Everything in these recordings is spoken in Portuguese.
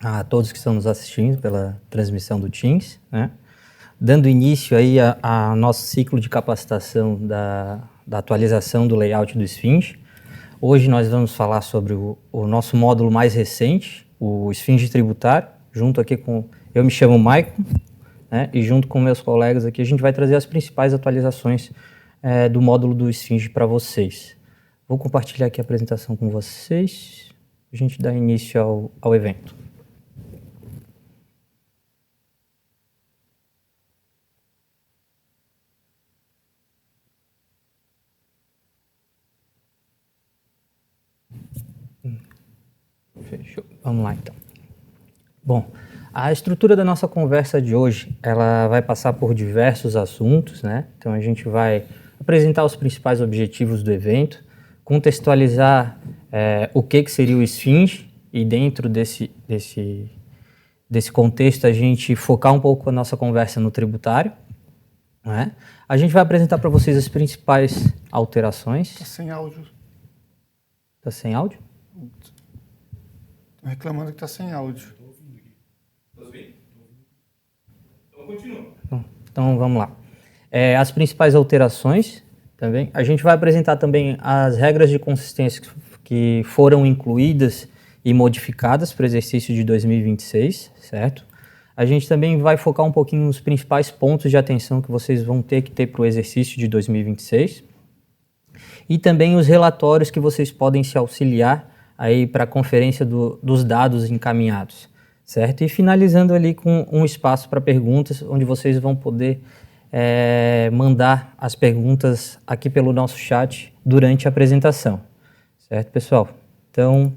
a todos que estão nos assistindo pela transmissão do Teams, né? Dando início aí a nosso ciclo de capacitação da atualização do layout do Esfinge. Hoje nós vamos falar sobre o nosso módulo mais recente, o Esfinge Tributário, junto aqui com... Eu me chamo Maicon, né? E junto com meus colegas aqui a gente vai trazer as principais atualizações do módulo do Esfinge para vocês. Vou compartilhar aqui a apresentação com vocês, a gente dá início ao evento. Fechou. Vamos lá, então. Bom, a estrutura da nossa conversa de hoje, ela vai passar por diversos assuntos, né? Então, a gente vai apresentar os principais objetivos do evento, contextualizar o que seria o Esfinge e dentro desse contexto a gente focar um pouco a nossa conversa no tributário, né? A gente vai apresentar para vocês as principais alterações. Está sem áudio. Está sem áudio? Estão reclamando que está sem áudio. Estou ouvindo aqui. Está ouvindo? Então continua. Então vamos lá. As principais alterações também. A gente vai apresentar também as regras de consistência que foram incluídas e modificadas para o exercício de 2026, certo? A gente também vai focar um pouquinho nos principais pontos de atenção que vocês vão ter que ter para o exercício de 2026 e também os relatórios que vocês podem se auxiliar aí para a conferência dos dados encaminhados, certo? E finalizando ali com um espaço para perguntas, onde vocês vão poder mandar as perguntas aqui pelo nosso chat durante a apresentação, certo, pessoal? Então,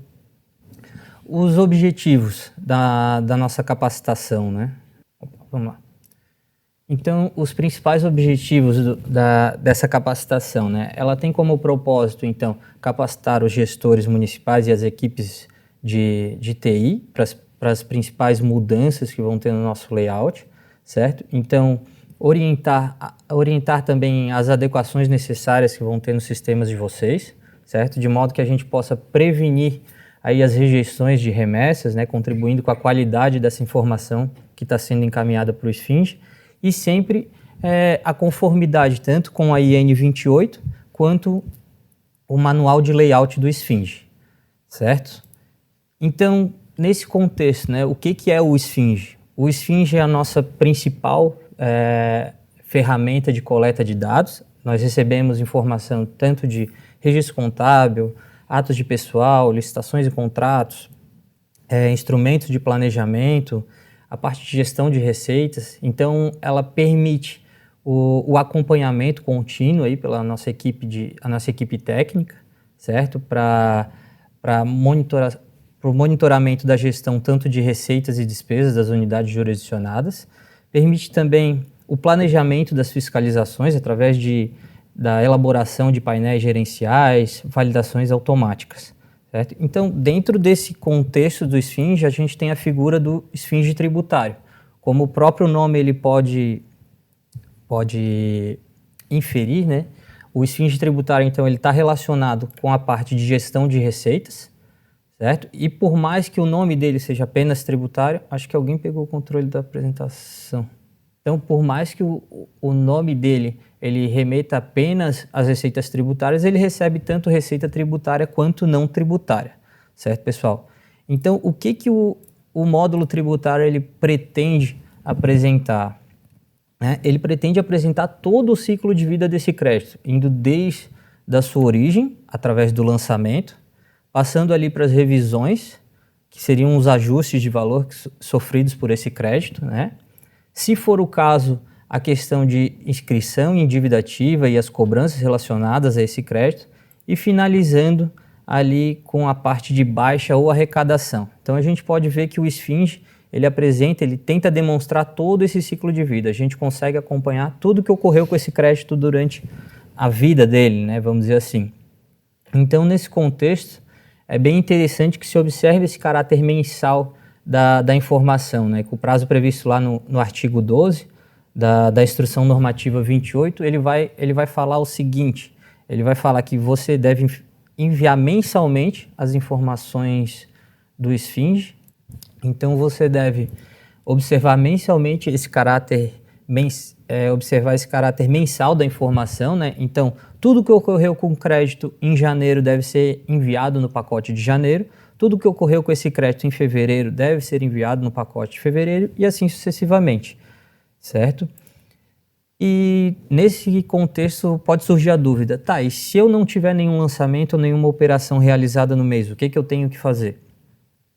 os objetivos da nossa capacitação, né? Vamos lá. Então, os principais objetivos dessa capacitação, né? Ela tem como propósito, então, capacitar os gestores municipais e as equipes de TI para as principais mudanças que vão ter no nosso layout, certo? Então, orientar também as adequações necessárias que vão ter nos sistemas de vocês, certo? De modo que a gente possa prevenir aí as rejeições de remessas, né? Contribuindo com a qualidade dessa informação que está sendo encaminhada para o Esfinge, e sempre a conformidade tanto com a IN 28 quanto o manual de layout do Esfinge, certo? Então, nesse contexto, né, o que é o Esfinge? O Esfinge é a nossa principal ferramenta de coleta de dados. Nós recebemos informação tanto de registro contábil, atos de pessoal, licitações e contratos, instrumentos de planejamento, a parte de gestão de receitas. Então, ela permite o acompanhamento contínuo aí pela nossa equipe técnica, certo? Para o monitoramento da gestão tanto de receitas e despesas das unidades jurisdicionadas. Permite também o planejamento das fiscalizações através da elaboração de painéis gerenciais, validações automáticas. Certo? Então, dentro desse contexto do Esfinge, a gente tem a figura do Esfinge tributário. Como o próprio nome ele pode inferir, né? O Esfinge tributário, então, ele está relacionado com a parte de gestão de receitas, certo? E por mais que o nome dele seja apenas tributário, acho que alguém pegou o controle da apresentação. Então, por mais que o nome dele ele remeta apenas às receitas tributárias, ele recebe tanto receita tributária quanto não tributária, certo, pessoal? Então, o que o módulo tributário ele pretende apresentar? Né? Ele pretende apresentar todo o ciclo de vida desse crédito, indo desde a sua origem, através do lançamento, passando ali para as revisões, que seriam os ajustes de valor sofridos por esse crédito, né? Se for o caso, a questão de inscrição em dívida ativa e as cobranças relacionadas a esse crédito, e finalizando ali com a parte de baixa ou arrecadação. Então a gente pode ver que o Esfinge, ele tenta demonstrar todo esse ciclo de vida. A gente consegue acompanhar tudo que ocorreu com esse crédito durante a vida dele, né, vamos dizer assim. Então, nesse contexto, é bem interessante que se observe esse caráter mensal da informação, né? Com o prazo previsto lá no artigo 12 da Instrução Normativa 28, ele vai falar o seguinte, ele vai falar que você deve enviar mensalmente as informações do Esfinge Então, você deve observar mensalmente esse caráter, observar esse caráter mensal da informação, né? Então, tudo que ocorreu com o crédito em janeiro deve ser enviado no pacote de janeiro, tudo que ocorreu com esse crédito em fevereiro deve ser enviado no pacote de fevereiro e assim sucessivamente, certo? E nesse contexto pode surgir a dúvida, tá, e se eu não tiver nenhum lançamento ou nenhuma operação realizada no mês, o que eu tenho que fazer?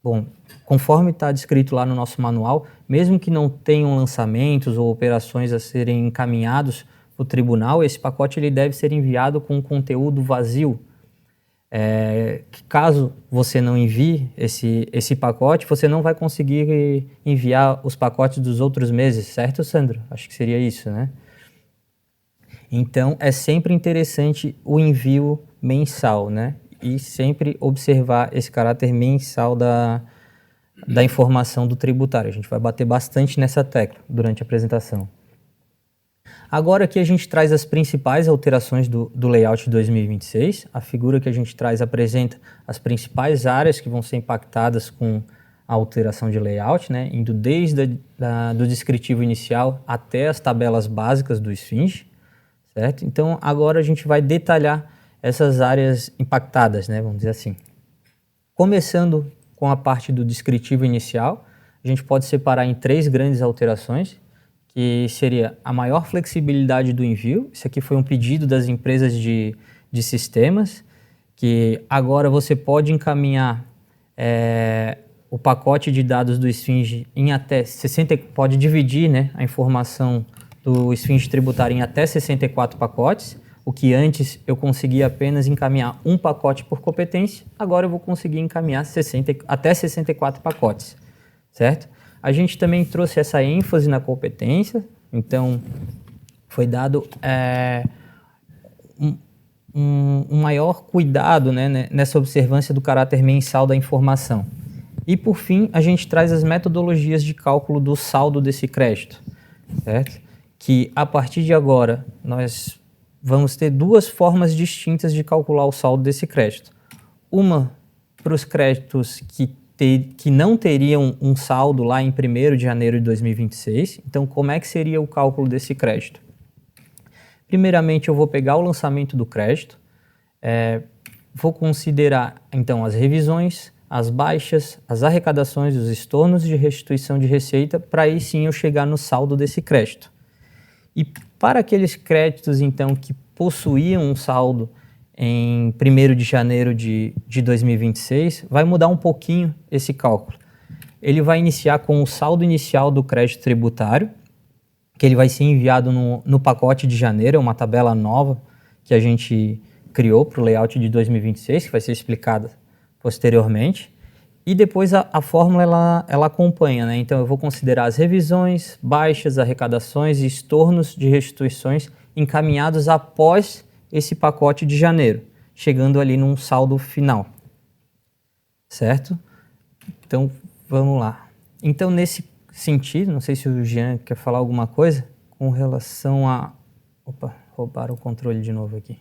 Bom, conforme está descrito lá no nosso manual, mesmo que não tenham lançamentos ou operações a serem encaminhados para o tribunal, esse pacote ele deve ser enviado com conteúdo vazio. Que caso você não envie esse pacote, você não vai conseguir enviar os pacotes dos outros meses, certo, Sandro? Acho que seria isso, né? Então, é sempre interessante o envio mensal, né? E sempre observar esse caráter mensal da informação do tributário. A gente vai bater bastante nessa tecla durante a apresentação. Agora aqui a gente traz as principais alterações do layout de 2026. A figura que a gente traz apresenta as principais áreas que vão ser impactadas com a alteração de layout, né? Indo desde do descritivo inicial até as tabelas básicas do Esfinge, certo? Então agora a gente vai detalhar essas áreas impactadas, né? Vamos dizer assim. Começando com a parte do descritivo inicial, a gente pode separar em 3 grandes alterações, que seria a maior flexibilidade do envio. Isso aqui foi um pedido das empresas de sistemas, que agora você pode encaminhar o pacote de dados do Esfinge em até 60, pode dividir, né, a informação do Esfinge tributário em até 64 pacotes, o que antes eu conseguia apenas encaminhar um pacote por competência, agora eu vou conseguir encaminhar até 64 pacotes, certo? A gente também trouxe essa ênfase na competência, então foi dado um maior cuidado, né, nessa observância do caráter mensal da informação. E por fim, a gente traz as metodologias de cálculo do saldo desse crédito, certo? Que a partir de agora nós vamos ter 2 formas distintas de calcular o saldo desse crédito. Uma para os créditos que não teriam um saldo lá em 1º de janeiro de 2026. Então, como é que seria o cálculo desse crédito? Primeiramente, eu vou pegar o lançamento do crédito, vou considerar, então, as revisões, as baixas, as arrecadações, os estornos de restituição de receita, para aí sim eu chegar no saldo desse crédito. E para aqueles créditos, então, que possuíam um saldo em 1º de janeiro de 2026, vai mudar um pouquinho esse cálculo. Ele vai iniciar com o saldo inicial do crédito tributário, que ele vai ser enviado no pacote de janeiro, é uma tabela nova que a gente criou para o layout de 2026, que vai ser explicada posteriormente. E depois a fórmula ela acompanha, né? Então eu vou considerar as revisões, baixas, arrecadações e estornos de restituições encaminhados após esse pacote de janeiro, chegando ali num saldo final, certo? Então, vamos lá. Então, nesse sentido, não sei se o Jean quer falar alguma coisa com relação a... Opa, roubaram o controle de novo aqui.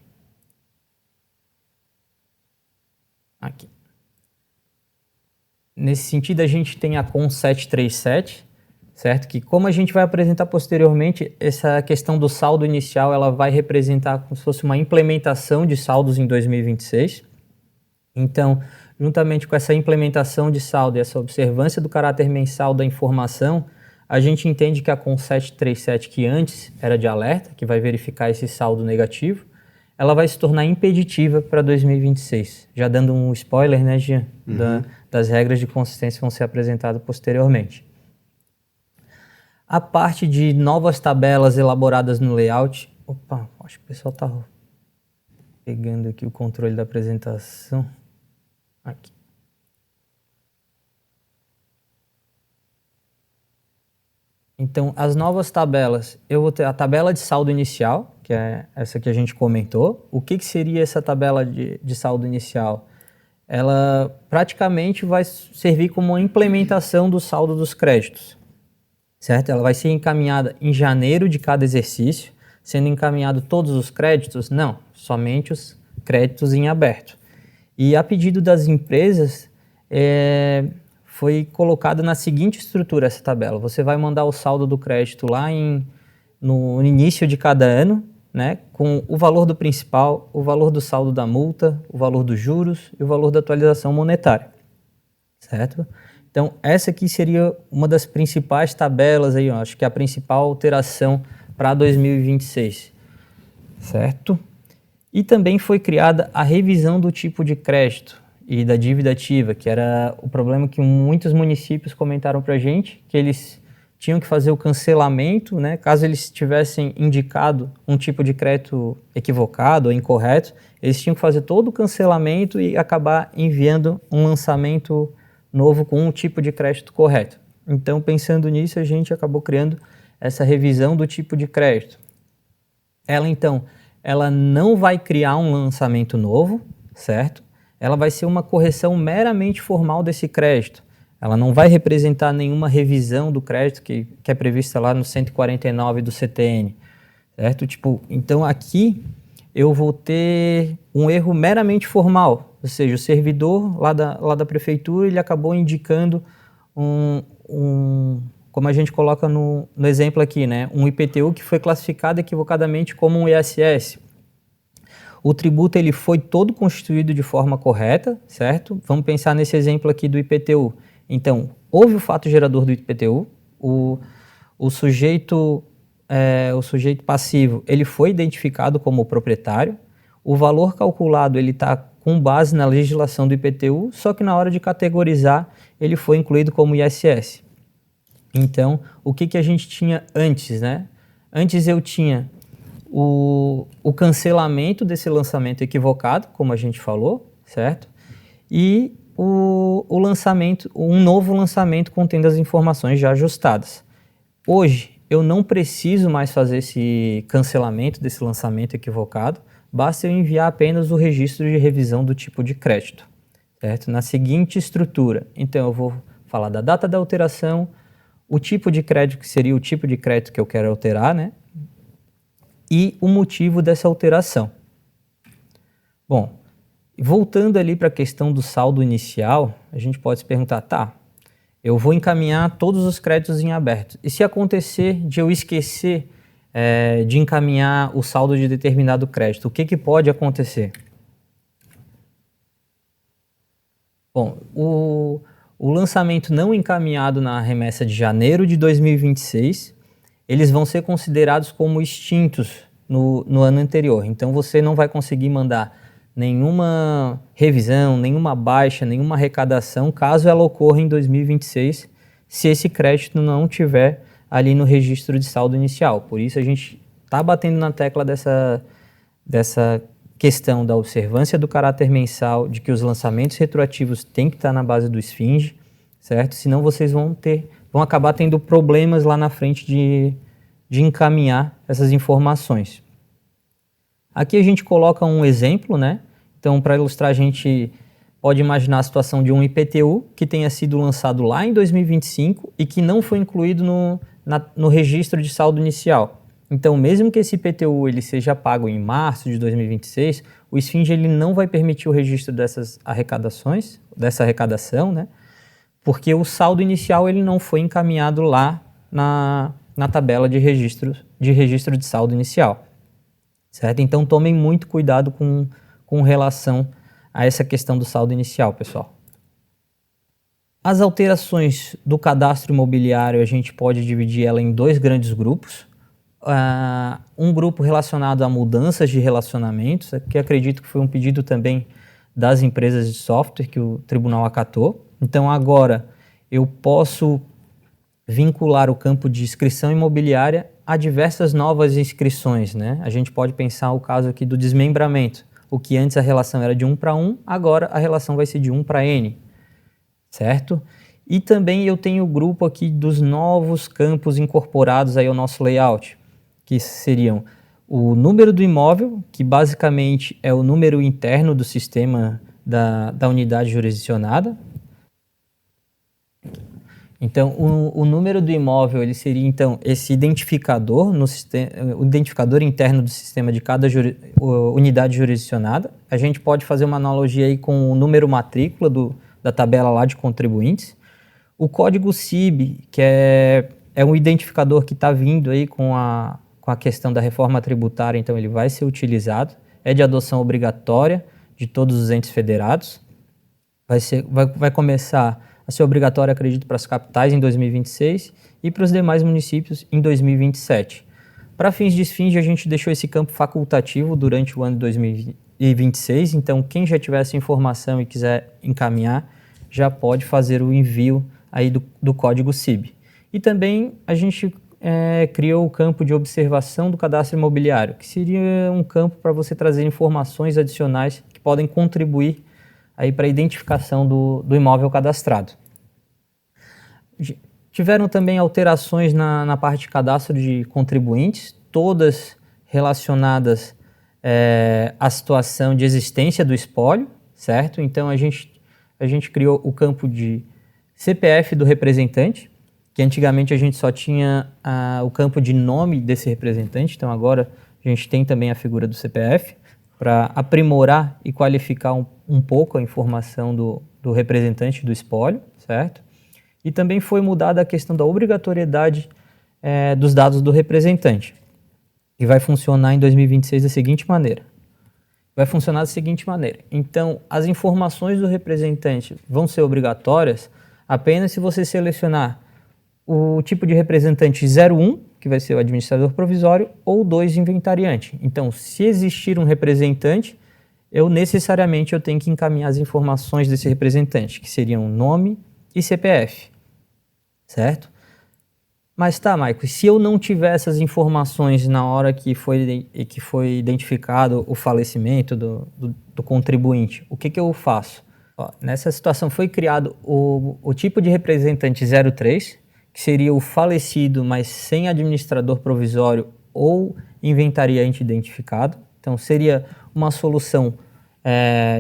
Aqui. Nesse sentido, a gente tem a CON 737, certo? Que, como a gente vai apresentar posteriormente, essa questão do saldo inicial ela vai representar como se fosse uma implementação de saldos em 2026. Então, juntamente com essa implementação de saldo e essa observância do caráter mensal da informação, a gente entende que a CON 737, que antes era de alerta, que vai verificar esse saldo negativo, ela vai se tornar impeditiva para 2026. Já dando um spoiler, né, Jean, das regras de consistência que vão ser apresentadas posteriormente. A parte de novas tabelas elaboradas no layout... Opa, acho que o pessoal está pegando aqui o controle da apresentação. Aqui. Então, as novas tabelas, eu vou ter a tabela de saldo inicial, que é essa que a gente comentou. O que seria essa tabela de saldo inicial? Ela praticamente vai servir como uma implementação do saldo dos créditos, certo? Ela vai ser encaminhada em janeiro de cada exercício, sendo encaminhado todos os créditos? Não, somente os créditos em aberto. E a pedido das empresas, foi colocada na seguinte estrutura essa tabela. Você vai mandar o saldo do crédito lá no início de cada ano, né, com o valor do principal, o valor do saldo da multa, o valor dos juros e o valor da atualização monetária, certo? Então, essa aqui seria uma das principais tabelas aí, acho que é a principal alteração para 2026, certo? E também foi criada a revisão do tipo de crédito e da dívida ativa, que era o problema que muitos municípios comentaram para a gente, que eles tinham que fazer o cancelamento, né? Caso eles tivessem indicado um tipo de crédito equivocado ou incorreto, eles tinham que fazer todo o cancelamento e acabar enviando um lançamento novo com um tipo de crédito correto. Então, pensando nisso, a gente acabou criando essa revisão do tipo de crédito. Ela não vai criar um lançamento novo, certo? Ela vai ser uma correção meramente formal desse crédito. Ela não vai representar nenhuma revisão do crédito que é prevista lá no 149 do CTN, certo? Então aqui eu vou ter um erro meramente formal, ou seja, o servidor lá da prefeitura, ele acabou indicando como a gente coloca no exemplo aqui, né? Um IPTU que foi classificado equivocadamente como um ISS. O tributo ele foi todo constituído de forma correta, certo? Vamos pensar nesse exemplo aqui do IPTU. Então, houve o fato gerador do IPTU, o sujeito passivo ele foi identificado como proprietário, o valor calculado ele está com base na legislação do IPTU, só que na hora de categorizar ele foi incluído como ISS. Então, o que a gente tinha antes, né? Antes eu tinha o cancelamento desse lançamento equivocado, como a gente falou, certo? E um novo lançamento contendo as informações já ajustadas. Hoje, eu não preciso mais fazer esse cancelamento desse lançamento equivocado, basta eu enviar apenas o registro de revisão do tipo de crédito, certo? Na seguinte estrutura. Então, eu vou falar da data da alteração, o tipo de crédito, que seria o tipo de crédito que eu quero alterar, né? E o motivo dessa alteração. Bom, voltando ali para a questão do saldo inicial, a gente pode se perguntar, tá, eu vou encaminhar todos os créditos em aberto. E se acontecer de eu esquecer de encaminhar o saldo de determinado crédito, o que pode acontecer? Bom, o lançamento não encaminhado na remessa de janeiro de 2026, eles vão ser considerados como extintos no ano anterior. Então, você não vai conseguir mandar nenhuma revisão, nenhuma baixa, nenhuma arrecadação, caso ela ocorra em 2026, se esse crédito não tiver ali no registro de saldo inicial. Por isso, a gente está batendo na tecla dessa questão da observância do caráter mensal, de que os lançamentos retroativos têm que estar na base do SFINGE, certo? Senão vocês vão acabar tendo problemas lá na frente de encaminhar essas informações. Aqui a gente coloca um exemplo, né? Então, para ilustrar, a gente pode imaginar a situação de um IPTU que tenha sido lançado lá em 2025 e que não foi incluído no registro de saldo inicial. Então, mesmo que esse IPTU ele seja pago em março de 2026, o SFINGE ele não vai permitir o registro dessa arrecadação, né? Porque o saldo inicial ele não foi encaminhado lá na tabela de registro de saldo inicial, certo? Então, tomem muito cuidado com relação a essa questão do saldo inicial, pessoal. As alterações do cadastro imobiliário, a gente pode dividir ela em dois grandes grupos. Um grupo relacionado a mudanças de relacionamentos, que acredito que foi um pedido também das empresas de software que o tribunal acatou. Então, agora eu posso vincular o campo de inscrição imobiliária a diversas novas inscrições, né? A gente pode pensar o caso aqui do desmembramento. O que antes a relação era de 1 para 1, agora a relação vai ser de 1 para N, certo? E também eu tenho o grupo aqui dos novos campos incorporados aí ao nosso layout, que seriam o número do imóvel, que basicamente é o número interno do sistema da unidade jurisdicionada. Então, o número do imóvel ele seria, então, esse identificador, o identificador interno do sistema de cada unidade jurisdicionada. A gente pode fazer uma analogia aí com o número matrícula da tabela lá de contribuintes. O código CIB, que é um identificador que está vindo aí com a questão da reforma tributária, então ele vai ser utilizado, é de adoção obrigatória de todos os entes federados, vai começar a ser obrigatório, acredito, para as capitais em 2026 e para os demais municípios em 2027. Para fins de SFINJ, a gente deixou esse campo facultativo durante o ano de 2026, então quem já tiver essa informação e quiser encaminhar, já pode fazer o envio aí do código CIB. E também a gente criou o campo de observação do cadastro imobiliário, que seria um campo para você trazer informações adicionais que podem contribuir aí para a identificação do imóvel cadastrado. Tiveram também alterações na parte de cadastro de contribuintes, todas relacionadas à situação de existência do espólio, certo? Então a gente criou o campo de CPF do representante, que antigamente a gente só tinha o campo de nome desse representante, então agora a gente tem também a figura do CPF, para aprimorar e qualificar um pouco a informação do representante do espólio, certo? E também foi mudada a questão da obrigatoriedade dos dados do representante, que vai funcionar em 2026 da seguinte maneira. Então, as informações do representante vão ser obrigatórias apenas se você selecionar o tipo de representante 01, que vai ser o administrador provisório, ou 2, inventariante. Então, se existir um representante, necessariamente eu tenho que encaminhar as informações desse representante, que seriam nome e CPF, certo? Mas tá, Maico, e se eu não tiver essas informações na hora que foi identificado o falecimento do contribuinte, o que eu faço? Nessa situação foi criado o tipo de representante 03, que seria o falecido, mas sem administrador provisório ou inventariante identificado. Então, seria uma solução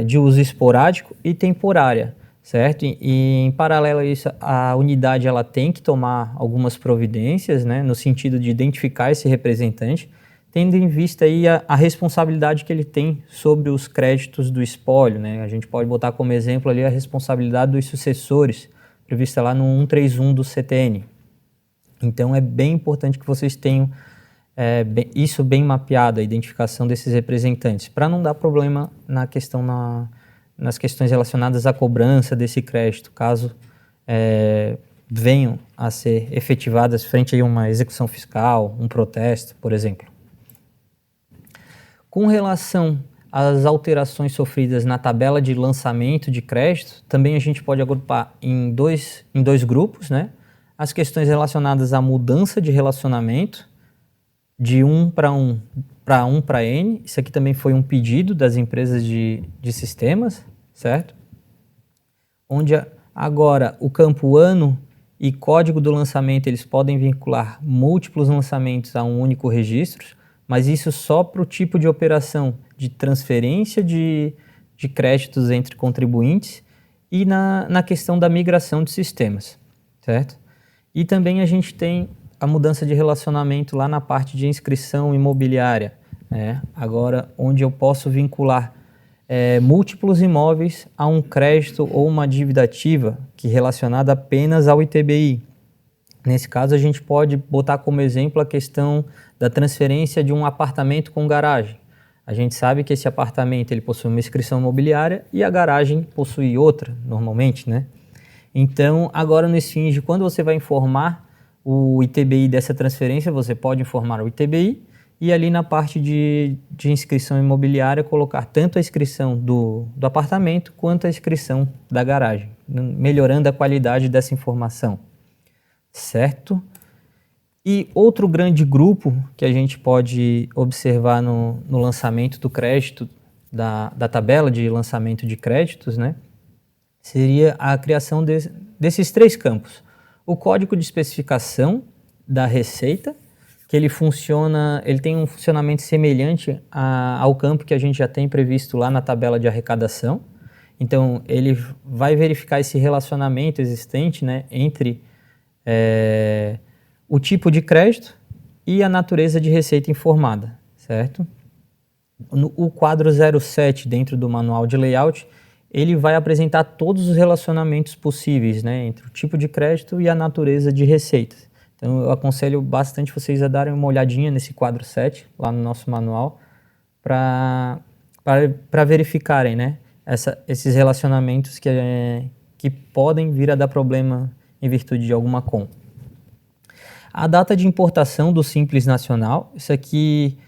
de uso esporádico e temporária, certo? E em paralelo a isso, a unidade ela tem que tomar algumas providências, né, no sentido de identificar esse representante, tendo em vista aí a responsabilidade que ele tem sobre os créditos do espólio, né? A gente pode botar como exemplo ali a responsabilidade dos sucessores, prevista lá no 131 do CTN. Então é bem importante que vocês tenham isso bem mapeado, a identificação desses representantes, para não dar problema nas questões relacionadas à cobrança desse crédito, caso venham a ser efetivadas frente a uma execução fiscal, um protesto, por exemplo. Com relação às alterações sofridas na tabela de lançamento de crédito, também a gente pode agrupar em dois grupos, né? As questões relacionadas à mudança de relacionamento, de 1 para N, isso aqui também foi um pedido das empresas de sistemas, certo? Onde agora o campo ano e código do lançamento, eles podem vincular múltiplos lançamentos a um único registro, mas isso só para o tipo de operação de transferência de créditos entre contribuintes e na questão da migração de sistemas, certo? E também a gente tem a mudança de relacionamento lá na parte de inscrição imobiliária, né? Agora, onde eu posso vincular múltiplos imóveis a um crédito ou uma dívida ativa que relacionada apenas ao ITBI. Nesse caso, a gente pode botar como exemplo a questão da transferência de um apartamento com garagem. A gente sabe que esse apartamento ele possui uma inscrição imobiliária e a garagem possui outra, normalmente, né? Então, agora no SFINJ, quando você vai informar o ITBI dessa transferência, você pode informar o ITBI e ali na parte de inscrição imobiliária colocar tanto a inscrição do apartamento quanto a inscrição da garagem, melhorando a qualidade dessa informação, certo? E outro grande grupo que a gente pode observar no lançamento do crédito, da tabela de lançamento de créditos, né, seria a criação desses 3 campos. O código de especificação da receita, que ele tem um funcionamento semelhante ao campo que a gente já tem previsto lá na tabela de arrecadação. Então, ele vai verificar esse relacionamento existente, né, entre o tipo de crédito e a natureza de receita informada, certo? O quadro 07 dentro do manual de layout, ele vai apresentar todos os relacionamentos possíveis, né, entre o tipo de crédito e a natureza de receitas. Então, eu aconselho bastante vocês a darem uma olhadinha nesse quadro 7, lá no nosso manual, para verificarem, né, esses relacionamentos que podem vir a dar problema em virtude de alguma compra. A data de importação do Simples Nacional, isso aqui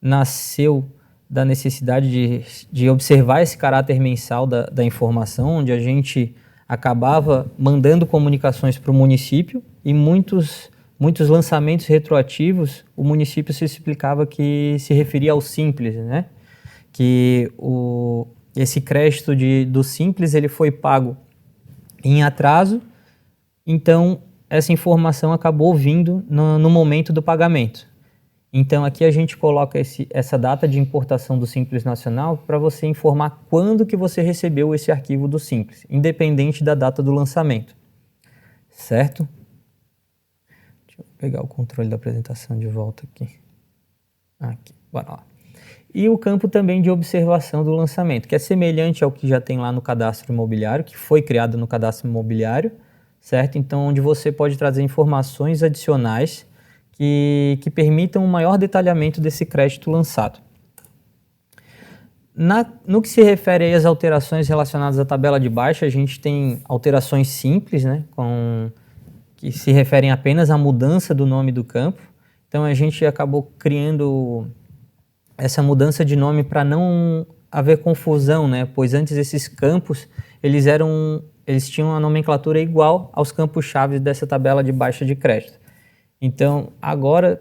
nasceu da necessidade de observar esse caráter mensal da informação, onde a gente acabava mandando comunicações para o município e muitos lançamentos retroativos, o município se explicava que se referia ao Simples, né? Que esse crédito do Simples ele foi pago em atraso, então essa informação acabou vindo no momento do pagamento. Então aqui a gente coloca essa data de importação do Simples Nacional para você informar quando que você recebeu esse arquivo do Simples, independente da data do lançamento, certo? Deixa eu pegar o controle da apresentação de volta aqui. Aqui, bora lá. E o campo também de observação do lançamento, que é semelhante ao que já tem lá no cadastro imobiliário, que foi criado no cadastro imobiliário, certo? Então, onde você pode trazer informações adicionais que permitam um maior detalhamento desse crédito lançado. No que se refere às alterações relacionadas à tabela de baixa, a gente tem alterações simples, né, que se referem apenas à mudança do nome do campo. Então, a gente acabou criando essa mudança de nome para não haver confusão, né, pois antes esses campos eles tinham uma nomenclatura igual aos campos-chave dessa tabela de baixa de crédito. Então, agora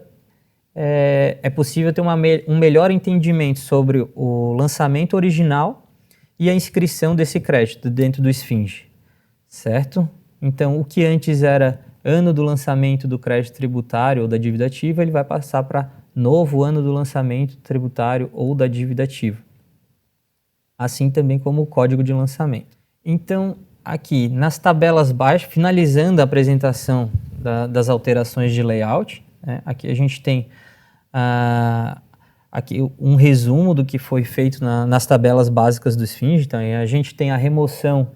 é possível ter um melhor entendimento sobre o lançamento original e a inscrição desse crédito dentro do Esfinge, certo? Então, o que antes era ano do lançamento do crédito tributário ou da dívida ativa, ele vai passar para novo ano do lançamento tributário ou da dívida ativa. Assim também como o código de lançamento. Então, aqui nas tabelas baixas, finalizando a apresentação das alterações de layout, né, aqui a gente tem aqui um resumo do que foi feito nas tabelas básicas do Esfinge. Então, a gente tem a remoção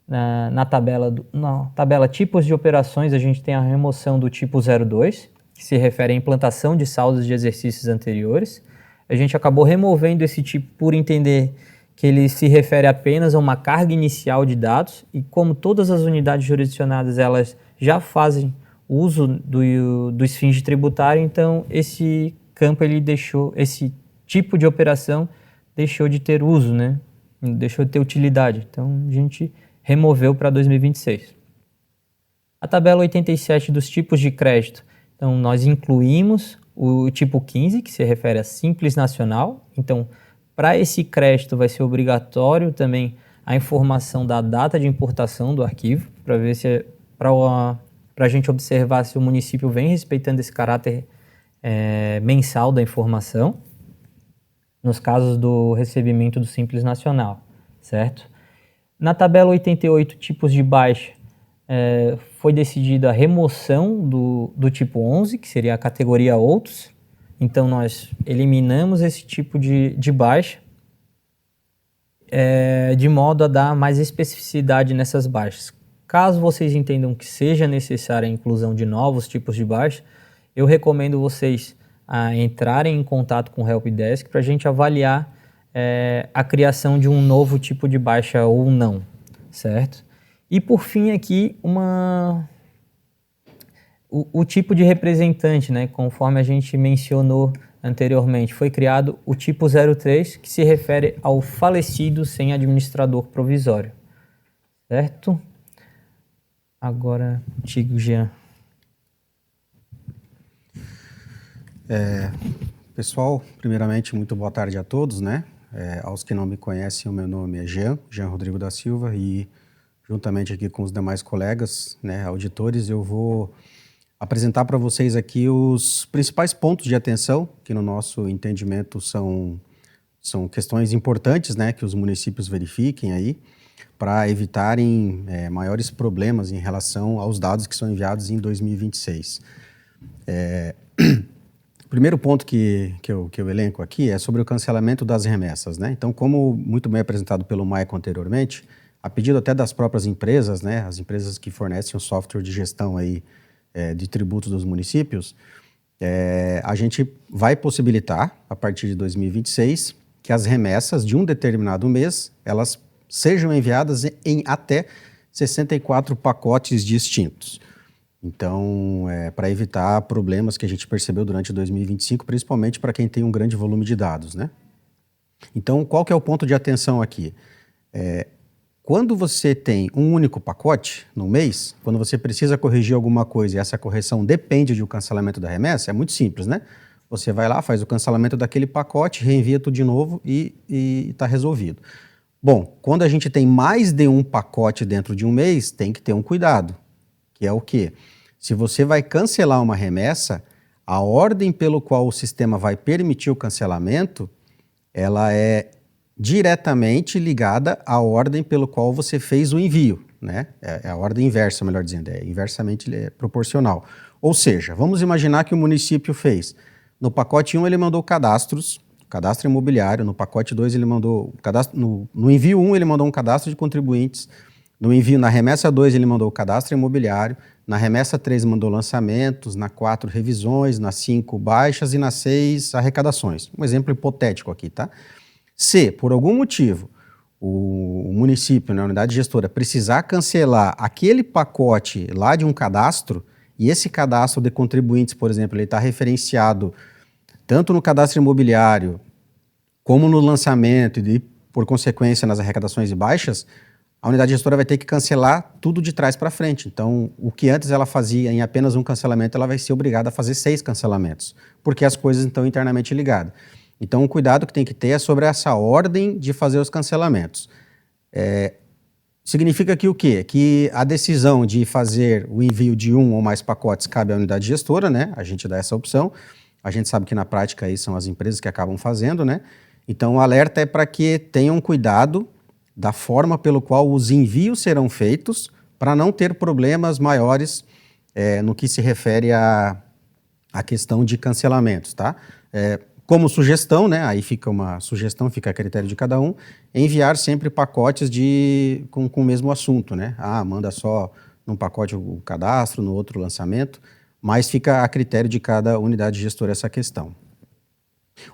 na tabela tipos de operações, a gente tem a remoção do tipo 02, que se refere à implantação de saldos de exercícios anteriores. A gente acabou removendo esse tipo por entender que ele se refere apenas a uma carga inicial de dados, e como todas as unidades jurisdicionadas elas já fazem uso do Esfinge tributário, então esse campo esse tipo de operação deixou de ter uso, né? Deixou de ter utilidade. Então a gente removeu para 2026. A tabela 87 dos tipos de crédito. Então nós incluímos o tipo 15, que se refere a Simples Nacional. Então, para esse crédito vai ser obrigatório também a informação da data de importação do arquivo, para ver se para a gente observar se o município vem respeitando esse caráter mensal da informação, nos casos do recebimento do Simples Nacional, certo? Na tabela 88, tipos de baixa, foi decidida a remoção do tipo 11, que seria a categoria outros. Então, nós eliminamos esse tipo de baixa, de modo a dar mais especificidade nessas baixas. Caso vocês entendam que seja necessária a inclusão de novos tipos de baixa, eu recomendo vocês entrarem em contato com o Helpdesk para a gente avaliar a criação de um novo tipo de baixa ou não, certo? E por fim aqui, o tipo de representante, né, conforme a gente mencionou anteriormente, foi criado o tipo 03, que se refere ao falecido sem administrador provisório, certo? Agora, contigo, Jean. Pessoal, primeiramente, muito boa tarde a todos, né? Aos que não me conhecem, o meu nome é Jean Rodrigo da Silva, e juntamente aqui com os demais colegas, né, auditores, eu vou apresentar para vocês aqui os principais pontos de atenção, que no nosso entendimento são questões importantes, né, que os municípios verifiquem aí, para evitarem maiores problemas em relação aos dados que são enviados em 2026. primeiro ponto que eu elenco aqui é sobre o cancelamento das remessas, né? Então, como muito bem apresentado pelo Maicon anteriormente, a pedido até das próprias empresas, né, as empresas que fornecem o software de gestão aí, de tributos dos municípios, a gente vai possibilitar, a partir de 2026, que as remessas de um determinado mês, elas sejam enviadas em até 64 pacotes distintos. Então, para evitar problemas que a gente percebeu durante 2025, principalmente para quem tem um grande volume de dados, né? Então, qual que é o ponto de atenção aqui? Quando você tem um único pacote no mês, quando você precisa corrigir alguma coisa e essa correção depende do cancelamento da remessa, é muito simples, né? Você vai lá, faz o cancelamento daquele pacote, reenvia tudo de novo e está resolvido. Bom, quando a gente tem mais de um pacote dentro de um mês, tem que ter um cuidado, que é o quê? Se você vai cancelar uma remessa, a ordem pelo qual o sistema vai permitir o cancelamento, ela é diretamente ligada à ordem pelo qual você fez o envio, né? É a ordem inversa, melhor dizendo, inversamente proporcional. Ou seja, vamos imaginar que o município fez, no pacote 1 ele mandou cadastro imobiliário, no pacote 2 ele mandou, no envio 1 ele mandou um cadastro de contribuintes, na remessa 2 ele mandou o cadastro imobiliário, na remessa 3 mandou lançamentos, na 4 revisões, na 5 baixas e na 6 arrecadações. Um exemplo hipotético aqui, tá? Se, por algum motivo, o município, né, a unidade gestora, precisar cancelar aquele pacote lá de um cadastro, e esse cadastro de contribuintes, por exemplo, ele está referenciado tanto no cadastro imobiliário, como no lançamento e, por consequência, nas arrecadações e baixas, a unidade gestora vai ter que cancelar tudo de trás para frente. Então, o que antes ela fazia em apenas um cancelamento, ela vai ser obrigada a fazer 6 cancelamentos, porque as coisas estão internamente ligadas. Então, o cuidado que tem que ter é sobre essa ordem de fazer os cancelamentos. Significa que o quê? Que a decisão de fazer o envio de um ou mais pacotes cabe à unidade gestora, né? A gente dá essa opção. A gente sabe que na prática aí são as empresas que acabam fazendo, né? Então, o alerta é para que tenham cuidado da forma pelo qual os envios serão feitos para não ter problemas maiores no que se refere à questão de cancelamentos, tá? Como sugestão, né, aí fica uma sugestão, fica a critério de cada um, enviar sempre pacotes com o mesmo assunto, né? Manda só num pacote o cadastro, no outro o lançamento, mas fica a critério de cada unidade gestora essa questão.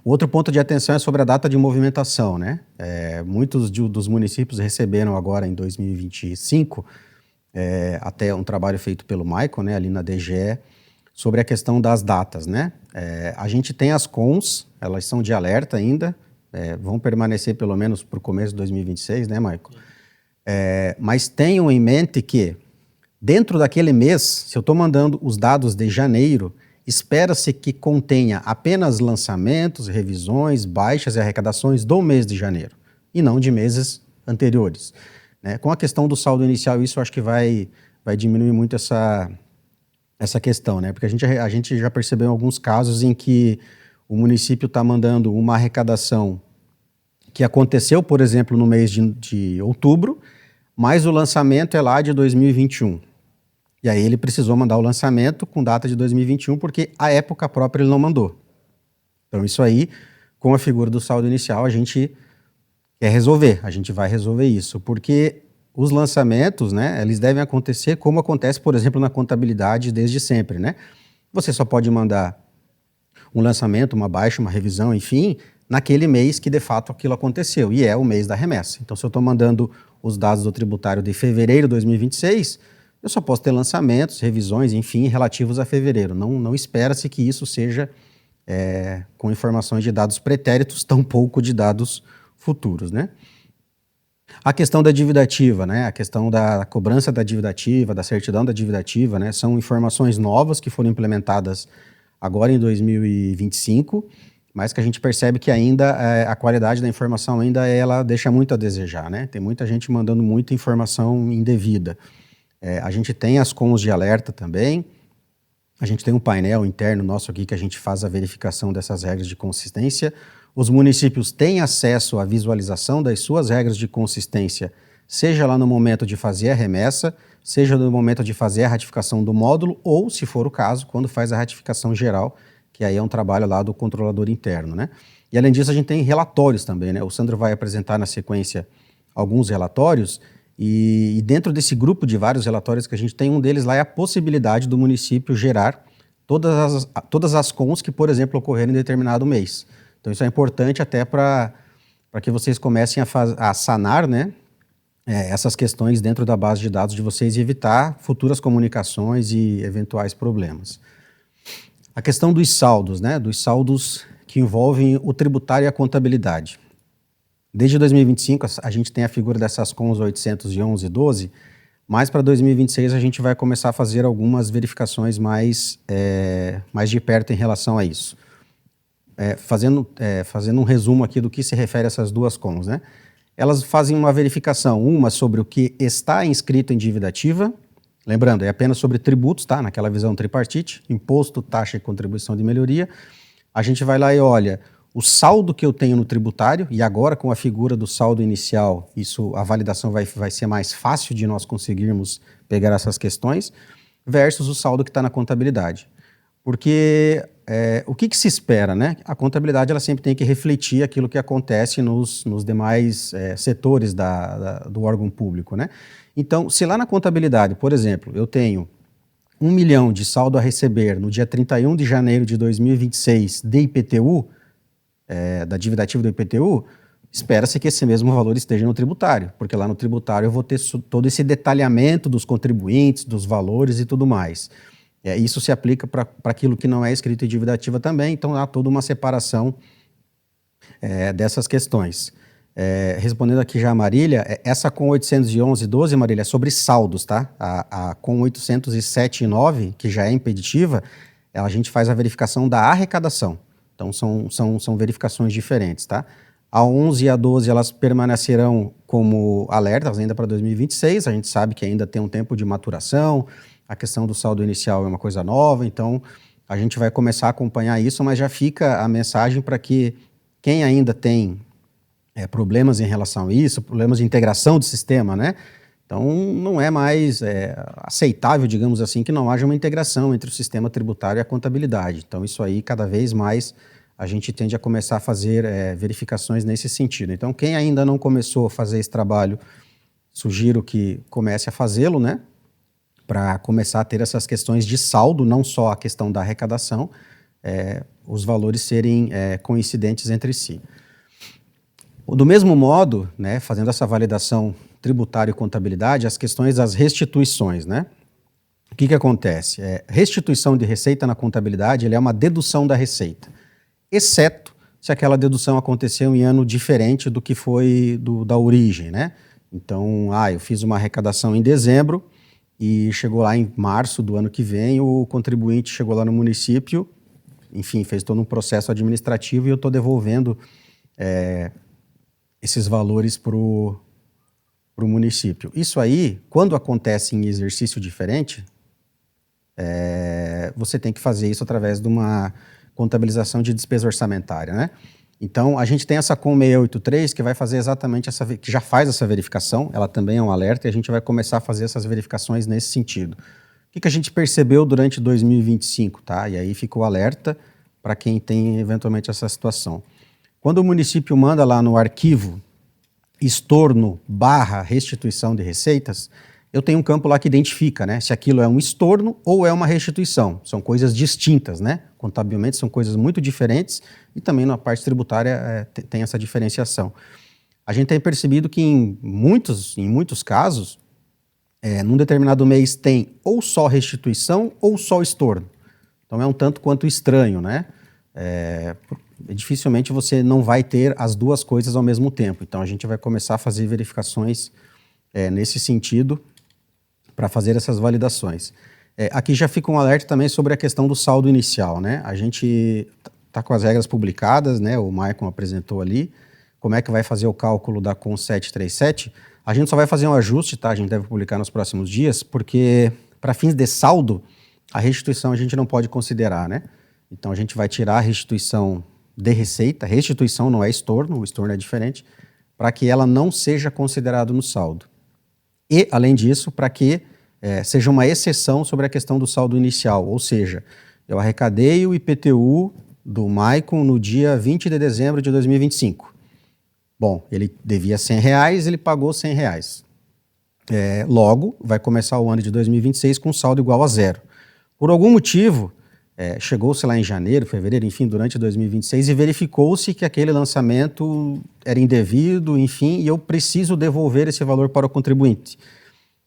O outro ponto de atenção é sobre a data de movimentação, né? Muitos dos municípios receberam agora em 2025, até um trabalho feito pelo Maicon, né, ali na DGE, sobre a questão das datas, né? A gente tem as CONs, elas são de alerta ainda, vão permanecer pelo menos para o começo de 2026, né, Maicon? Mas tenham em mente que, dentro daquele mês, se eu estou mandando os dados de janeiro, espera-se que contenha apenas lançamentos, revisões, baixas e arrecadações do mês de janeiro, e não de meses anteriores, né? Com a questão do saldo inicial, isso eu acho que vai diminuir muito essa questão, né? Porque a gente já percebeu alguns casos em que o município está mandando uma arrecadação que aconteceu, por exemplo, no mês de outubro, mas o lançamento é lá de 2021. E aí ele precisou mandar o lançamento com data de 2021, porque a época própria ele não mandou. Então isso aí, com a figura do saldo inicial, a gente quer resolver, a gente vai resolver isso, porque os lançamentos, né, eles devem acontecer como acontece, por exemplo, na contabilidade desde sempre, né? Você só pode mandar um lançamento, uma baixa, uma revisão, enfim, naquele mês que de fato aquilo aconteceu, e é o mês da remessa. Então, se eu estou mandando os dados do tributário de fevereiro de 2026, eu só posso ter lançamentos, revisões, enfim, relativos a fevereiro. Não espera-se que isso seja com informações de dados pretéritos, tampouco de dados futuros, né? A questão da dívida ativa, né? A questão da cobrança da dívida ativa, da certidão da dívida ativa, né? São informações novas que foram implementadas agora em 2025, mas que a gente percebe que ainda a qualidade da informação ainda ela deixa muito a desejar, né? Tem muita gente mandando muita informação indevida. A gente tem as CONs de alerta também, a gente tem um painel interno nosso aqui que a gente faz a verificação dessas regras de consistência. Os municípios têm acesso à visualização das suas regras de consistência, seja lá no momento de fazer a remessa, seja no momento de fazer a ratificação do módulo, ou, se for o caso, quando faz a ratificação geral, que aí é um trabalho lá do controlador interno, né? E além disso, a gente tem relatórios também, né? O Sandro vai apresentar na sequência alguns relatórios e dentro desse grupo de vários relatórios que a gente tem, um deles lá é a possibilidade do município gerar todas as cons que, por exemplo, ocorreram em determinado mês. Então isso é importante até para que vocês comecem a sanar, né, essas questões dentro da base de dados de vocês e evitar futuras comunicações e eventuais problemas. A questão dos saldos, né, dos saldos que envolvem o tributário e a contabilidade. Desde 2025 a gente tem a figura dessas cons 811 e 12, mas para 2026 a gente vai começar a fazer algumas verificações mais de perto em relação a isso. Fazendo um resumo aqui do que se refere a essas duas cons, né? Elas fazem uma verificação, uma sobre o que está inscrito em dívida ativa, lembrando, é apenas sobre tributos, tá? Naquela visão tripartite, imposto, taxa e contribuição de melhoria. A gente vai lá e olha o saldo que eu tenho no tributário, e agora com a figura do saldo inicial, a validação vai ser mais fácil de nós conseguirmos pegar essas questões, versus o saldo que está na contabilidade. Porque o que se espera, né? A contabilidade ela sempre tem que refletir aquilo que acontece nos demais setores do órgão público, né? Então, se lá na contabilidade, por exemplo, eu tenho 1 milhão de saldo a receber no dia 31 de janeiro de 2026 de IPTU, da dívida ativa do IPTU, espera-se que esse mesmo valor esteja no tributário, porque lá no tributário eu vou ter todo esse detalhamento dos contribuintes, dos valores e tudo mais. Isso se aplica para aquilo que não é escrito em dívida ativa também, então há toda uma separação dessas questões. Respondendo aqui já a Marília, essa com 811,12, Marília, é sobre saldos, tá? A com 807,9, que já é impeditiva, a gente faz a verificação da arrecadação. Então são verificações diferentes, tá? A 11 e a 12 elas permanecerão como alertas ainda para 2026, a gente sabe que ainda tem um tempo de maturação, a questão do saldo inicial é uma coisa nova, então a gente vai começar a acompanhar isso, mas já fica a mensagem para que quem ainda tem problemas em relação a isso, problemas de integração do sistema, né? Então não é mais aceitável, digamos assim, que não haja uma integração entre o sistema tributário e a contabilidade. Então isso aí cada vez mais a gente tende a começar a fazer verificações nesse sentido. Então quem ainda não começou a fazer esse trabalho, sugiro que comece a fazê-lo, né? Para começar a ter essas questões de saldo, não só a questão da arrecadação, os valores serem coincidentes entre si. Do mesmo modo, né, fazendo essa validação tributária e contabilidade, as questões das restituições, né? O que acontece? Restituição de receita na contabilidade é uma dedução da receita, exceto se aquela dedução aconteceu em ano diferente do que foi da origem, né? Então, eu fiz uma arrecadação em dezembro, e chegou lá em março do ano que vem, o contribuinte chegou lá no município, enfim, fez todo um processo administrativo e eu estou devolvendo esses valores para o município. Isso aí, quando acontece em exercício diferente, você tem que fazer isso através de uma contabilização de despesa orçamentária, né? Então, a gente tem essa COM 683 que vai fazer exatamente que já faz essa verificação, ela também é um alerta e a gente vai começar a fazer essas verificações nesse sentido. O que a gente percebeu durante 2025, tá? E aí fica o alerta para quem tem eventualmente essa situação. Quando o município manda lá no arquivo estorno/restituição de receitas, eu tenho um campo lá que identifica, né, se aquilo é um estorno ou é uma restituição. São coisas distintas, né? Contabilmente são coisas muito diferentes e também na parte tributária tem essa diferenciação. A gente tem percebido que em muitos casos, num determinado mês tem ou só restituição ou só estorno. Então é um tanto quanto estranho, né? Dificilmente você não vai ter as duas coisas ao mesmo tempo. Então a gente vai começar a fazer verificações nesse sentido para fazer essas validações. Aqui já fica um alerta também sobre a questão do saldo inicial, né? A gente está com as regras publicadas, né? O Maicon apresentou ali, como é que vai fazer o cálculo da CON 737. A gente só vai fazer um ajuste, tá? A gente deve publicar nos próximos dias, porque para fins de saldo, a restituição a gente não pode considerar, né? Então a gente vai tirar a restituição de receita, restituição não é estorno, o estorno é diferente, para que ela não seja considerada no saldo. E, além disso, para que seja uma exceção sobre a questão do saldo inicial, ou seja, eu arrecadei o IPTU do Maicon no dia 20 de dezembro de 2025. Bom, ele devia R$100, ele pagou R$100. Logo, vai começar o ano de 2026 com saldo igual a zero. Por algum motivo, chegou-se lá em janeiro, fevereiro, enfim, durante 2026 e verificou-se que aquele lançamento era indevido, enfim, e eu preciso devolver esse valor para o contribuinte.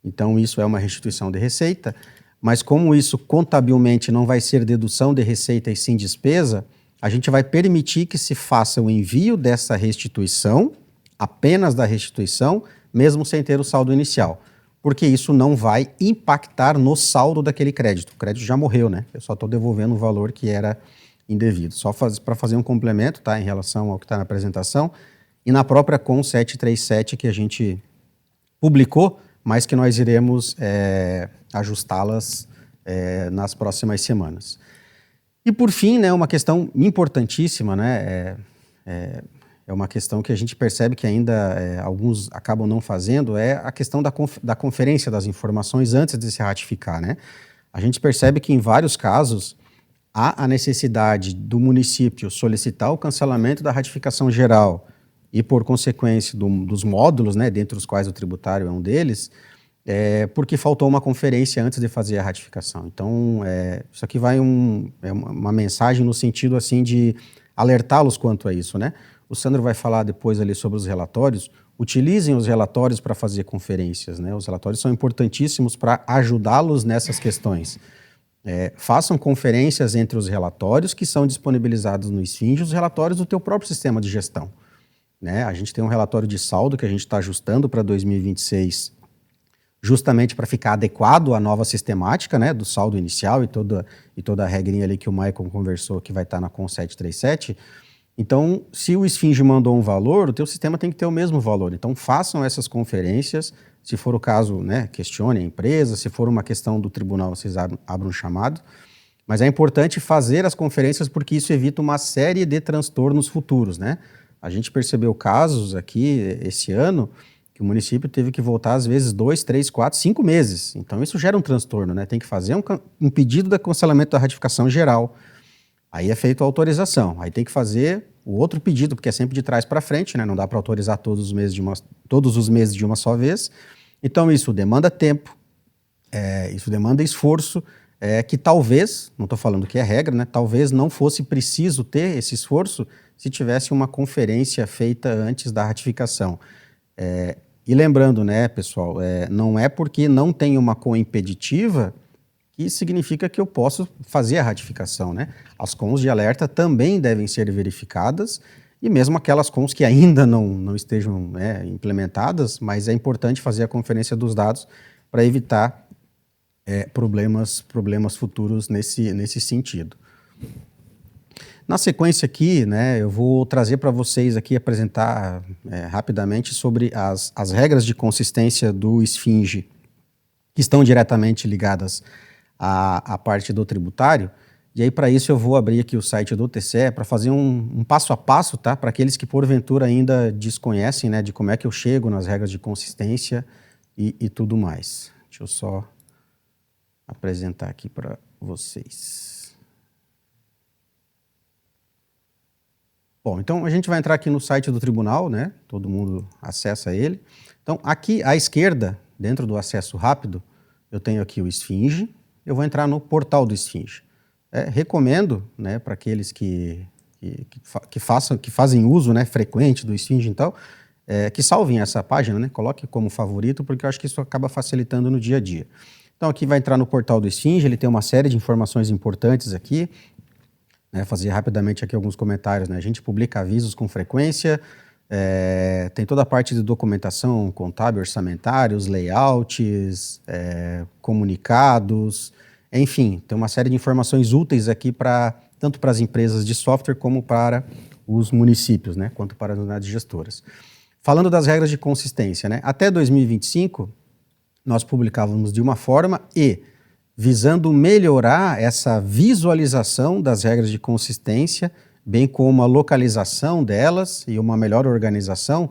Então, isso é uma restituição de receita, mas como isso contabilmente não vai ser dedução de receita e sim despesa, a gente vai permitir que se faça o envio dessa restituição, apenas da restituição, mesmo sem ter o saldo inicial, porque isso não vai impactar no saldo daquele crédito. O crédito já morreu, né? Eu só estou devolvendo o valor que era indevido. Só para fazer um complemento, tá, em relação ao que está na apresentação, e na própria CON 737 que a gente publicou, mas que nós iremos ajustá-las nas próximas semanas. E por fim, né, uma questão importantíssima, né, é uma questão que a gente percebe que ainda alguns acabam não fazendo, é a questão da conferência das informações antes de se ratificar, né? A gente percebe que em vários casos há a necessidade do município solicitar o cancelamento da ratificação geral e, por consequência, dos módulos, né, dentre os quais o tributário é um deles, porque faltou uma conferência antes de fazer a ratificação. Então, isso aqui vai uma mensagem no sentido assim de alertá-los quanto a isso, né? O Sandro vai falar depois ali sobre os relatórios. Utilizem os relatórios para fazer conferências, né? Os relatórios são importantíssimos para ajudá-los nessas questões. Façam conferências entre os relatórios que são disponibilizados no Esfinge e os relatórios do teu próprio sistema de gestão, né? A gente tem um relatório de saldo que a gente está ajustando para 2026, justamente para ficar adequado à nova sistemática, né, do saldo inicial e toda a regrinha ali que o Maicon conversou que vai estar na CON 737. Então, se o Esfinge mandou um valor, o teu sistema tem que ter o mesmo valor. Então, façam essas conferências. Se for o caso, né, questione a empresa. Se for uma questão do tribunal, vocês abram um chamado. Mas é importante fazer as conferências porque isso evita uma série de transtornos futuros, né? A gente percebeu casos aqui esse ano que o município teve que voltar às vezes 2, 3, 4, 5 meses. Então, isso gera um transtorno, né? Tem que fazer um pedido de cancelamento da ratificação geral. Aí é feita a autorização. Aí tem que fazer o outro pedido, porque é sempre de trás para frente, né? Não dá para autorizar todos os meses de uma só vez. Então, isso demanda tempo, isso demanda esforço, que talvez, não estou falando que é regra, né? Talvez não fosse preciso ter esse esforço se tivesse uma conferência feita antes da ratificação. E lembrando, né, pessoal, não é porque não tem uma coimpeditiva que significa que eu posso fazer a ratificação, né? As cons de alerta também devem ser verificadas e mesmo aquelas cons que ainda não estejam implementadas, mas é importante fazer a conferência dos dados para evitar problemas futuros nesse sentido. Na sequência aqui, né, eu vou trazer para vocês aqui, apresentar rapidamente sobre as regras de consistência do Esfinge, que estão diretamente ligadas à parte do tributário. E aí, para isso, eu vou abrir aqui o site do TCE para fazer um passo a passo, tá? Para aqueles que, porventura, ainda desconhecem, né, de como é que eu chego nas regras de consistência e tudo mais. Deixa eu só apresentar aqui para vocês. Bom, então a gente vai entrar aqui no site do tribunal, né? Todo mundo acessa ele. Então, aqui à esquerda, dentro do acesso rápido, eu tenho aqui o Esfinge. Eu vou entrar no portal do Esfinge. Recomendo, né, para aqueles que fazem uso, né, frequente do Esfinge, então, que salvem essa página, né? Coloque como favorito, porque eu acho que isso acaba facilitando no dia a dia. Então, aqui vai entrar no portal do Esfinge, ele tem uma série de informações importantes aqui. Fazer rapidamente aqui alguns comentários, né? A gente publica avisos com frequência, tem toda a parte de documentação contábil, orçamentários, layouts, comunicados, enfim, tem uma série de informações úteis aqui tanto para as empresas de software como para os municípios, né? Quanto para as unidades gestoras. Falando das regras de consistência, né? Até 2025, nós publicávamos de uma forma e visando melhorar essa visualização das regras de consistência, bem como a localização delas e uma melhor organização,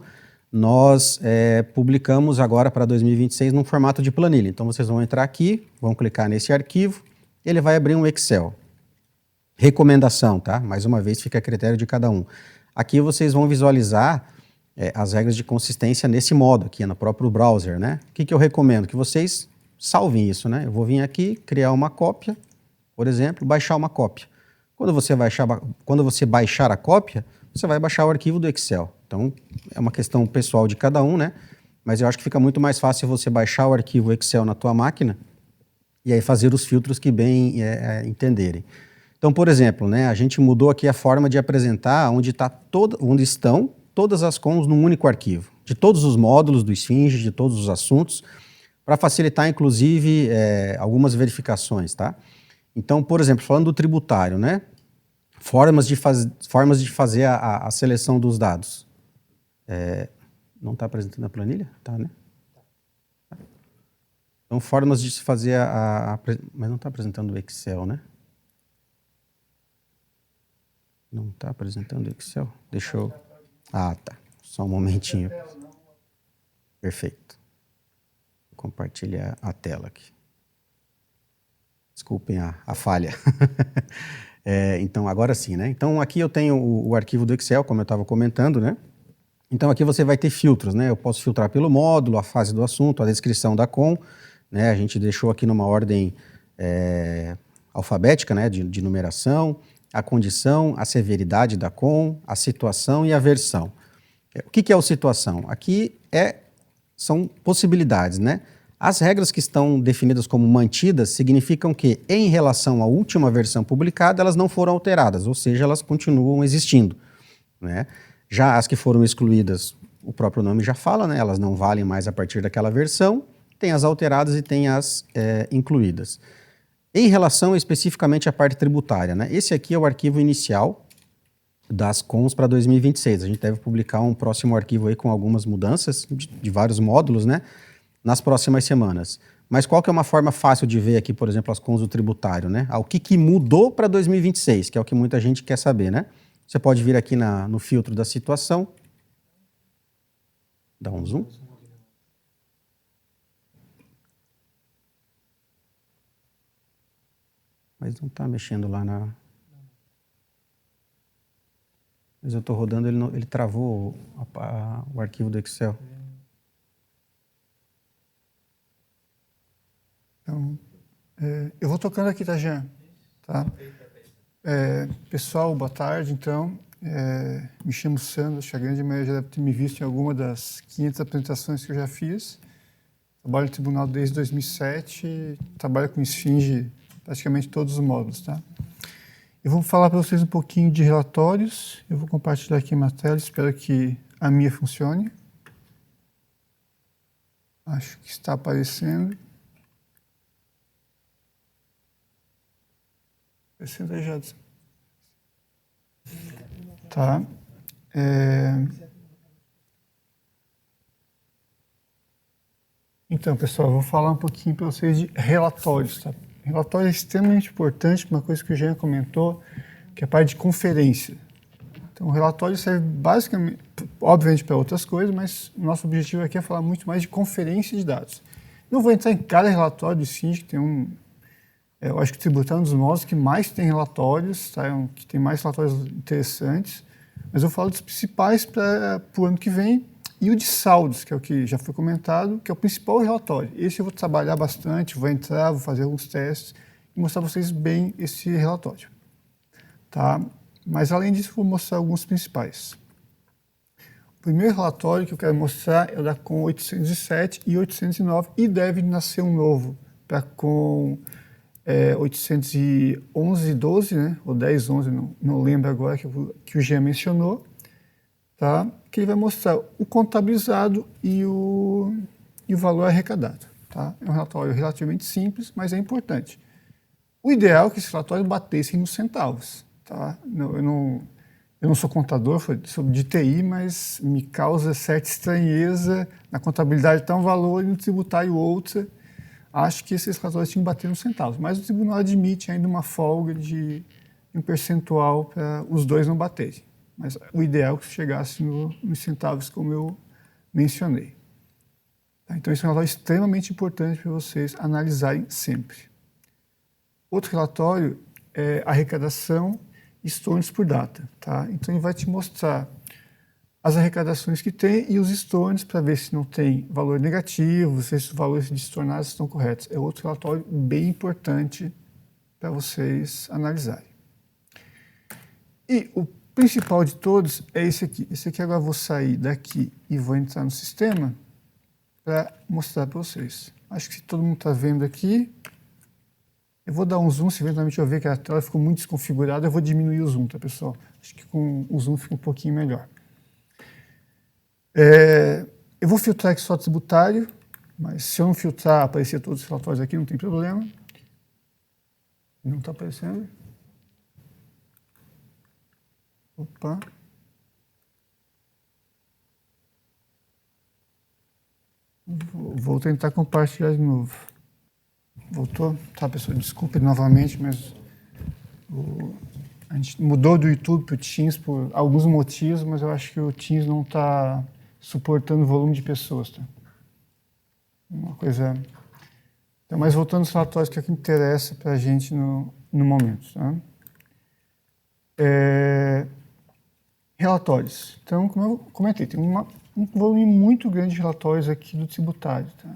nós publicamos agora para 2026 num formato de planilha. Então, vocês vão entrar aqui, vão clicar nesse arquivo, ele vai abrir um Excel. recomendação, tá? Mais uma vez, fica a critério de cada um. Aqui vocês vão visualizar as regras de consistência nesse modo aqui, no próprio browser, né? O que eu recomendo? Que vocês salvem isso, né? Eu vou vir aqui, criar uma cópia, por exemplo, baixar uma cópia. Quando você baixar a cópia, você vai baixar o arquivo do Excel. Então, é uma questão pessoal de cada um, né? Mas eu acho que fica muito mais fácil você baixar o arquivo Excel na tua máquina e aí fazer os filtros que bem entenderem. Então, por exemplo, né, a gente mudou aqui a forma de apresentar onde estão todas as cons num único arquivo, de todos os módulos do Esfinge, de todos os assuntos, para facilitar, inclusive, algumas verificações, tá? Então, por exemplo, falando do tributário, né? Formas de fazer a seleção dos dados. Não está apresentando a planilha? Tá, né? Então, formas de se fazer mas não está apresentando o Excel, né? Não está apresentando o Excel? Deixa eu... Ah, tá. Só um momentinho. Perfeito. Vou compartilhar a tela aqui. Desculpem a falha. Então, agora sim, né? Então, aqui eu tenho o arquivo do Excel, como eu estava comentando, né? Então, aqui você vai ter filtros, né? Eu posso filtrar pelo módulo, a fase do assunto, a descrição da com, né? A gente deixou aqui numa ordem alfabética, né? De numeração, a condição, a severidade da com, a situação e a versão. O que é a situação? Aqui são possibilidades, né? As regras que estão definidas como mantidas significam que, em relação à última versão publicada, elas não foram alteradas, ou seja, elas continuam existindo, né? Já as que foram excluídas, o próprio nome já fala, né? Elas não valem mais a partir daquela versão, tem as alteradas e tem as incluídas. Em relação especificamente à parte tributária, né? Esse aqui é o arquivo inicial das cons para 2026. A gente deve publicar um próximo arquivo aí com algumas mudanças de vários módulos, né? Nas próximas semanas. Mas qual que é uma forma fácil de ver aqui, por exemplo, as cons do tributário, né? O que mudou para 2026, que é o que muita gente quer saber, né? Você pode vir aqui no filtro da situação. Dá um zoom. Mas não está mexendo lá na... Mas eu estou rodando, ele travou o arquivo do Excel. Então, eu vou tocando aqui, tá, Jean? Tá? Pessoal, boa tarde, então. Me chamo Sandro, acho que a grande maioria já deve ter me visto em alguma das 500 apresentações que eu já fiz. Trabalho no tribunal desde 2007, trabalho com Esfinge praticamente todos os módulos, tá? Eu vou falar para vocês um pouquinho de relatórios. Eu vou compartilhar aqui uma tela, espero que a minha funcione. Acho que está aparecendo. Tá. Então, pessoal, eu vou falar um pouquinho para vocês de relatórios. Tá? Relatório é extremamente importante, uma coisa que o Jean comentou, que é a parte de conferência. Então, o relatório serve basicamente, obviamente, para outras coisas, mas o nosso objetivo aqui é falar muito mais de conferência de dados. Não vou entrar em cada relatório do Esfinge, que tem eu acho que o tributário é um dos módulos que mais tem relatórios, tá? Que tem mais relatórios interessantes, mas eu falo dos principais para o ano que vem e o de saldos, que é o que já foi comentado, que é o principal relatório. Esse eu vou trabalhar bastante, vou entrar, vou fazer alguns testes e mostrar para vocês bem esse relatório. Tá? Mas além disso, vou mostrar alguns principais. O primeiro relatório que eu quero mostrar é o da CON 807 e 809 e deve nascer um novo para CON 811 e 12, né? Ou 10, 11, não lembro agora, que o Jean mencionou, tá? Que ele vai mostrar o contabilizado e o valor arrecadado. Tá? É um relatório relativamente simples, mas é importante. O ideal é que esse relatório batesse nos centavos. Tá? Eu não sou contador, sou de TI, mas me causa certa estranheza na contabilidade tá um valor e no tributário outro. Acho que esses relatórios tinham que bater nos centavos, mas o tribunal admite ainda uma folga de um percentual para os dois não baterem. Mas o ideal é que chegasse nos centavos, como eu mencionei. Tá? Então, esse é um relatório extremamente importante para vocês analisarem sempre. Outro relatório arrecadação e estornos por data. Tá? Então, ele vai te mostrar as arrecadações que tem e os estornos para ver se não tem valor negativo, se esses valores de estornados estão corretos. É outro relatório bem importante para vocês analisarem. E o principal de todos é esse aqui. Esse aqui agora eu vou sair daqui e vou entrar no sistema para mostrar para vocês. Acho que se todo mundo está vendo aqui, eu vou dar um zoom, se eventualmente eu ver que a tela ficou muito desconfigurada, eu vou diminuir o zoom, tá, pessoal? Acho que com o zoom fica um pouquinho melhor. Eu vou filtrar aqui só tributário, mas se eu não filtrar, aparecer todos os relatórios aqui, não tem problema. Não está aparecendo. Opa. Vou tentar compartilhar de novo. Voltou? Tá, pessoal, desculpe novamente, mas a gente mudou do YouTube para o Teams por alguns motivos, mas eu acho que o Teams não está suportando o volume de pessoas, tá? Uma coisa... Então, mas voltando aos relatórios, que é o que interessa para a gente no momento, tá? Relatórios. Então, como eu comentei, tem um volume muito grande de relatórios aqui do tributário, tá?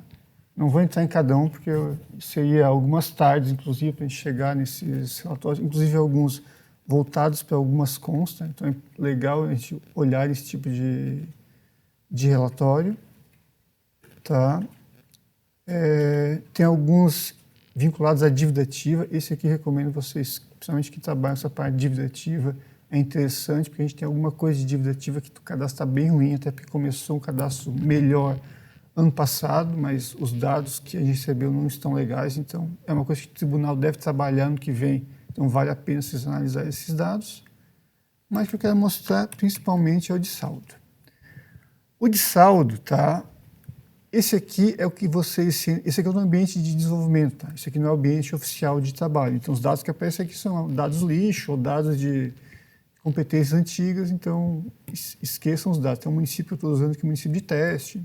Não vou entrar em cada um, porque seria algumas tardes, inclusive, para a gente chegar nesses relatórios, inclusive alguns voltados para algumas constas, então é legal a gente olhar esse tipo de relatório. Tá? Tem alguns vinculados à dívida ativa, esse aqui recomendo vocês, principalmente que trabalham essa parte de dívida ativa, é interessante, porque a gente tem alguma coisa de dívida ativa que o cadastro está bem ruim, até porque começou um cadastro melhor ano passado, mas os dados que a gente recebeu não estão legais, então é uma coisa que o tribunal deve trabalhar no que vem, então vale a pena vocês analisar esses dados. Mas o que eu quero mostrar principalmente é o de saldo. O de saldo, tá? Esse aqui é o que vocês... Esse aqui é o ambiente de desenvolvimento, tá? Esse aqui não é o ambiente oficial de trabalho. Então os dados que aparecem aqui são dados lixo ou dados de competências antigas, então esqueçam os dados. Tem um município que eu estou usando aqui, um município de teste,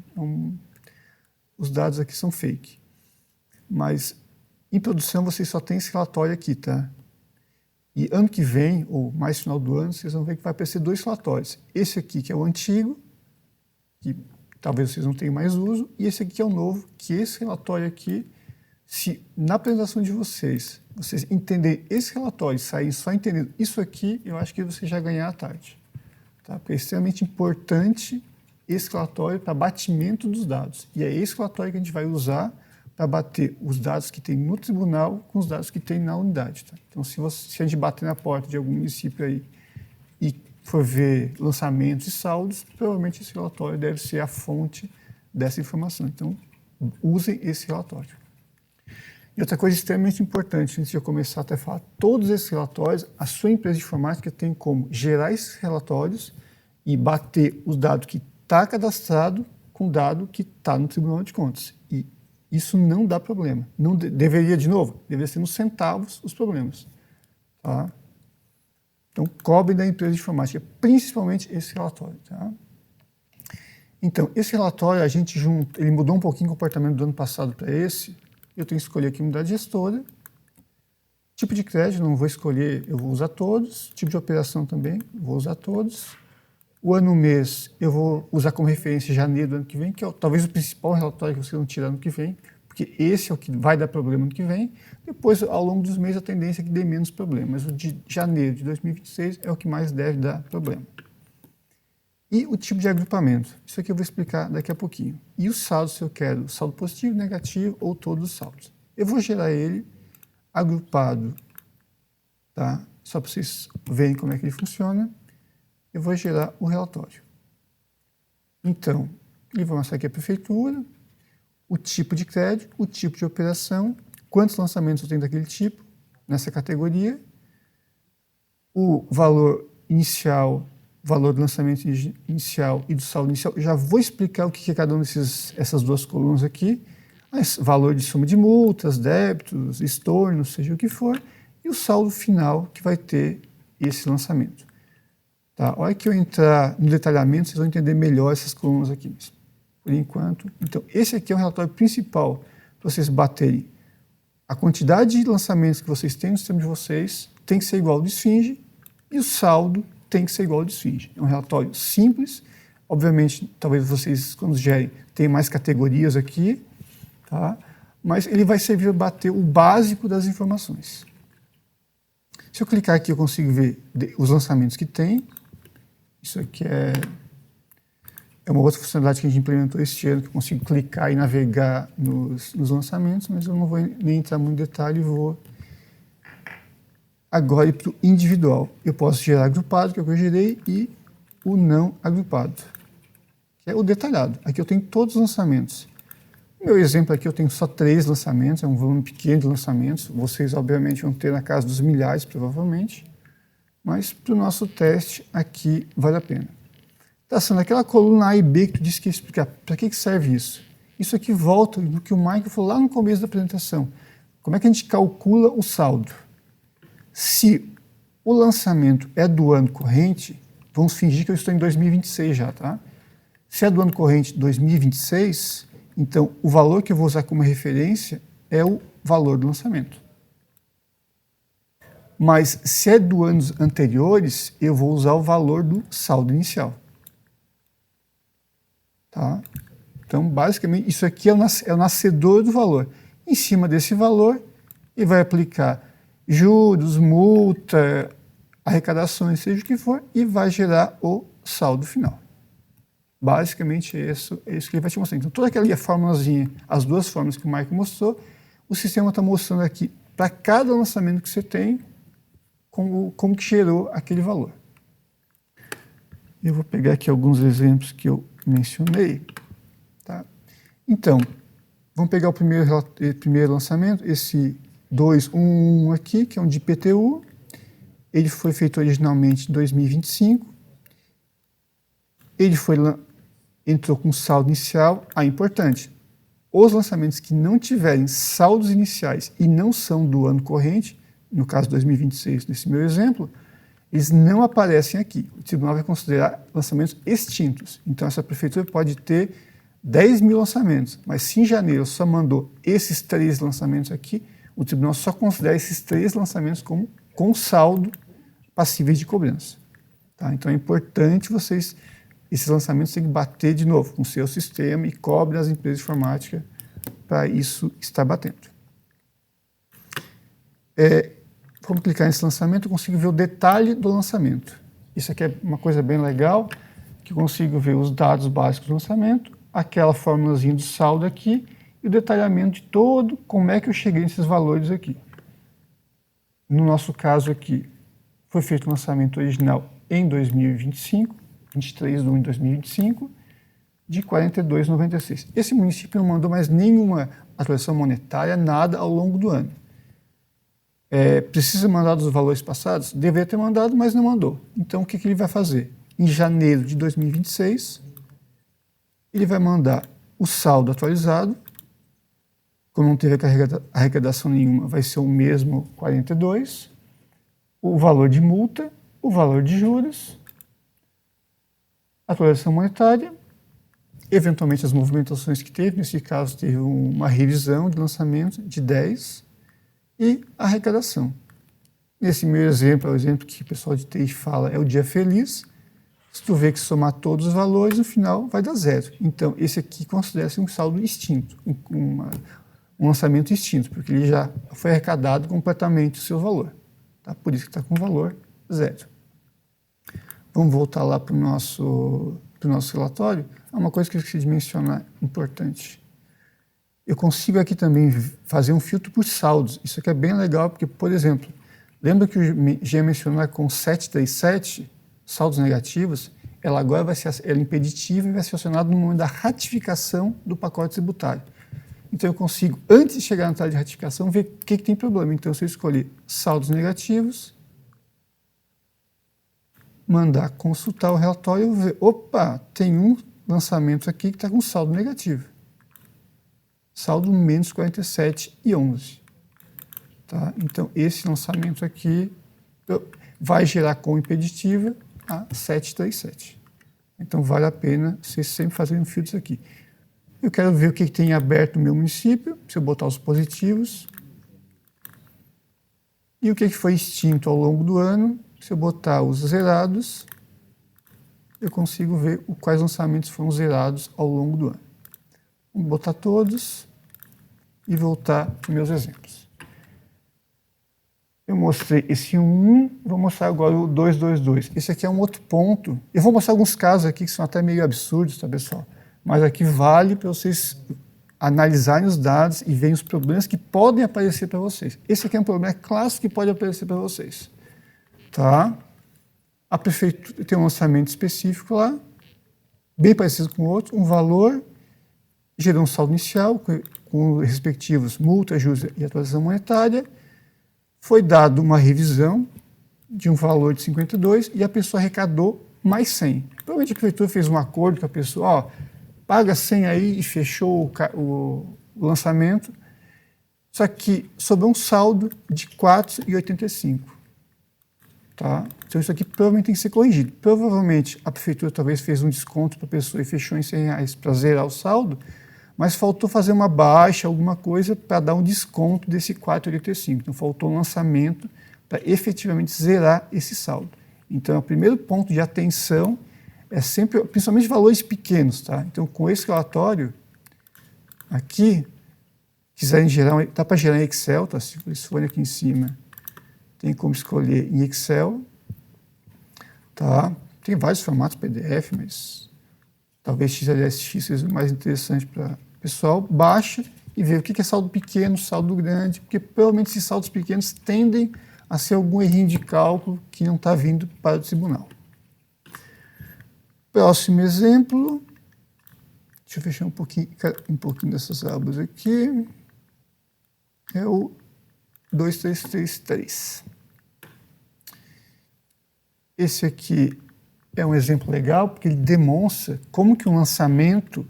os dados aqui são fake. Mas em produção vocês só têm esse relatório aqui, tá? E ano que vem, ou mais final do ano, vocês vão ver que vai aparecer dois relatórios. Esse aqui, que é o antigo, que talvez vocês não tenham mais uso, e esse aqui que é o novo, que esse relatório aqui, se na apresentação de vocês entenderem esse relatório e saírem só entendendo isso aqui, eu acho que você já ganhar a tarde. Tá? Porque é extremamente importante esse relatório para batimento dos dados. E é esse relatório que a gente vai usar para bater os dados que tem no tribunal com os dados que tem na unidade. Tá? Então, se a gente bater na porta de algum município aí e for ver lançamentos e saldos, provavelmente esse relatório deve ser a fonte dessa informação. Então, usem esse relatório. E outra coisa extremamente importante, antes de eu começar até a falar, todos esses relatórios, a sua empresa de informática tem como gerar esses relatórios e bater os dados que está cadastrado com o dado que está no Tribunal de Contas. E isso não dá problema. Não deveria, de novo, deveria ser nos centavos os problemas. Tá? Então, cobrem da empresa de informática, principalmente esse relatório. Tá? Então, esse relatório, a gente junta, ele mudou um pouquinho o comportamento do ano passado para esse. Eu tenho que escolher aqui unidade gestora. Tipo de crédito, não vou escolher, eu vou usar todos. Tipo de operação também, vou usar todos. O ano, mês, eu vou usar como referência janeiro do ano que vem, que é talvez o principal relatório que vocês vão tirar no que vem, porque esse é o que vai dar problema no que vem. Depois, ao longo dos meses, a tendência é que dê menos problema. Mas o de janeiro de 2026 é o que mais deve dar problema. E o tipo de agrupamento. Isso aqui eu vou explicar daqui a pouquinho. E o saldo, se eu quero saldo positivo, negativo ou todos os saldos. Eu vou gerar ele agrupado, tá? Só para vocês verem como é que ele funciona. Eu vou gerar o relatório. Então, ele vai mostrar aqui a prefeitura, o tipo de crédito, o tipo de operação, quantos lançamentos eu tenho daquele tipo, nessa categoria, o valor inicial, valor do lançamento inicial e do saldo inicial. Eu já vou explicar o que é cada uma dessas duas colunas aqui, mas valor de soma de multas, débitos, estornos, seja o que for, e o saldo final que vai ter esse lançamento. Tá? A hora que eu entrar no detalhamento, vocês vão entender melhor essas colunas aqui. Mas, por enquanto, então, esse aqui é o relatório principal para vocês baterem a quantidade de lançamentos que vocês têm no sistema de vocês, tem que ser igual ao do Esfinge e o saldo tem que ser igual ao do Esfinge. É um relatório simples. Obviamente, talvez vocês, quando gerem, tenham mais categorias aqui, tá? Mas ele vai servir para bater o básico das informações. Se eu clicar aqui, eu consigo ver os lançamentos que tem. Isso aqui é uma outra funcionalidade que a gente implementou este ano, que eu consigo clicar e navegar nos lançamentos, mas eu não vou nem entrar muito em detalhe, vou agora ir para o individual. Eu posso gerar agrupado, que é o que eu gerei, e o não agrupado, que é o detalhado. Aqui eu tenho todos os lançamentos. No meu exemplo aqui eu tenho só 3 lançamentos, é um volume pequeno de lançamentos. Vocês, obviamente, vão ter na casa dos milhares, provavelmente. Mas para o nosso teste, aqui vale a pena. Está sendo aquela coluna A e B que tu disse que ia explicar. Para que serve isso? Isso aqui volta do que o Michael falou lá no começo da apresentação. Como é que a gente calcula o saldo? Se o lançamento é do ano corrente, vamos fingir que eu estou em 2026 já, tá? Se é do ano corrente 2026, então o valor que eu vou usar como referência é o valor do lançamento. Mas se é do anos anteriores, eu vou usar o valor do saldo inicial. Tá? Então, basicamente, isso aqui é o nascedor do valor. Em cima desse valor, ele vai aplicar juros, multa, arrecadações, seja o que for, e vai gerar o saldo final. Basicamente, é isso que ele vai te mostrar. Então, toda aquela formulazinha, as 2 fórmulas que o Michael mostrou, o sistema está mostrando aqui, para cada lançamento que você tem, como que gerou aquele valor. Eu vou pegar aqui alguns exemplos que eu mencionei. Tá? Então, vamos pegar o primeiro lançamento, esse 211 aqui, que é um de IPTU. Ele foi feito originalmente em 2025. Ele entrou com saldo inicial. Importante, os lançamentos que não tiverem saldos iniciais e não são do ano corrente, no caso 2026, nesse meu exemplo, eles não aparecem aqui. O tribunal vai considerar lançamentos extintos. Então, essa prefeitura pode ter 10 mil lançamentos, mas se em janeiro só mandou esses 3 lançamentos aqui, o tribunal só considera esses 3 lançamentos como com saldo passíveis de cobrança. Tá? Então, é importante esses lançamentos têm que bater de novo com o seu sistema e cobre as empresas de informática para isso estar batendo. Vamos clicar nesse lançamento, eu consigo ver o detalhe do lançamento. Isso aqui é uma coisa bem legal, que eu consigo ver os dados básicos do lançamento, aquela formulazinha do saldo aqui e o detalhamento de todo, como é que eu cheguei nesses valores aqui. No nosso caso aqui, foi feito o lançamento original em 2025, 23 de 1 de 2025, de 42,96. Esse município não mandou mais nenhuma atualização monetária, nada ao longo do ano. Precisa mandar os valores passados? Deveria ter mandado, mas não mandou. Então, o que ele vai fazer? Em janeiro de 2026, ele vai mandar o saldo atualizado. Como não teve arrecadação nenhuma, vai ser o mesmo 42, o valor de multa, o valor de juros, atualização monetária, eventualmente as movimentações que teve, nesse caso teve uma revisão de lançamento de 10, e arrecadação. Nesse meu exemplo, é o exemplo que o pessoal de TI fala, é o dia feliz. Se tu vê que somar todos os valores, no final vai dar 0. Então, esse aqui considera-se um saldo extinto, um lançamento extinto, porque ele já foi arrecadado completamente o seu valor. Tá? Por isso que está com valor 0. Vamos voltar lá para o nosso relatório. Há uma coisa que eu esqueci de mencionar, importante. Eu consigo aqui também fazer um filtro por saldos. Isso aqui é bem legal, porque, por exemplo, lembra que o Jean mencionou com 737, saldos negativos, ela agora vai ser impeditiva e vai ser acionada no momento da ratificação do pacote tributário. Então, eu consigo, antes de chegar na tela de ratificação, ver o que tem problema. Então, se eu escolher saldos negativos, mandar consultar o relatório, eu vou ver, opa, tem um lançamento aqui que está com saldo negativo. Saldo menos 47,11. Tá? Então, esse lançamento aqui vai gerar como impeditiva a 737. Então, vale a pena você sempre fazer um filtro aqui. Eu quero ver o que tem aberto no meu município. Se eu botar os positivos, E o que foi extinto ao longo do ano? Se eu botar os zerados, eu consigo ver quais lançamentos foram zerados ao longo do ano. Vou botar todos e voltar para os meus exemplos. Eu mostrei esse 1, vou mostrar agora o 222. Esse aqui é um outro ponto. Eu vou mostrar alguns casos aqui que são até meio absurdos, tá, pessoal? Mas aqui vale para vocês analisarem os dados e verem os problemas que podem aparecer para vocês. Esse aqui é um problema clássico que pode aparecer para vocês. Tá? A prefeitura tem um lançamento específico lá, bem parecido com o outro, um valor, gerou um saldo inicial com os respectivos multa, juros e atualização monetária. Foi dado uma revisão de um valor de 52 e a pessoa arrecadou mais 100. Provavelmente a prefeitura fez um acordo com a pessoa, ó, paga 100 aí e fechou o lançamento. Só que sobrou um saldo de 4,85. Tá? Então isso aqui provavelmente tem que ser corrigido. Provavelmente a prefeitura talvez fez um desconto para a pessoa e fechou em R$100 para zerar o saldo, mas faltou fazer uma baixa, alguma coisa, para dar um desconto desse 4,85. Então, faltou um lançamento para efetivamente zerar esse saldo. Então, o primeiro ponto de atenção é sempre, principalmente valores pequenos. Tá? Então, com esse relatório, aqui, quiserem gerar, dá para gerar em Excel, tá? Se vocês forem aqui em cima, tem como escolher em Excel. Tá? Tem vários formatos PDF, mas talvez XLSX seja o mais interessante para o pessoal. Baixa e vê o que é saldo pequeno, saldo grande, porque provavelmente esses saldos pequenos tendem a ser algum errinho de cálculo que não está vindo para o tribunal. Próximo exemplo. Deixa eu fechar um pouquinho dessas abas aqui. É o 2333. Esse aqui é um exemplo legal, porque ele demonstra como que um lançamento,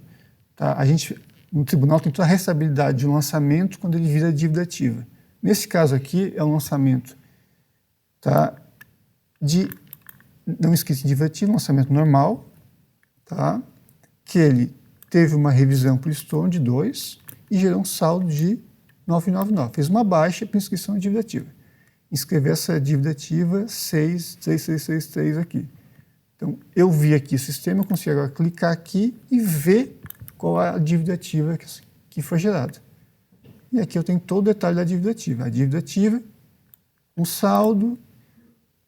tá? A gente, no tribunal, tem toda a restabilidade de um lançamento quando ele vira dívida ativa. Nesse caso aqui, é um lançamento, tá? Não escrito em dívida ativa, um lançamento normal, tá? Que ele teve uma revisão por estorno de 2 e gerou um saldo de 999. Fez uma baixa para inscrição de dívida ativa. Inscrever essa dívida ativa 63363 aqui. Então, eu vi aqui o sistema, eu consigo agora clicar aqui e ver qual é a dívida ativa que foi gerada. E aqui eu tenho todo o detalhe da dívida ativa. A dívida ativa, um saldo,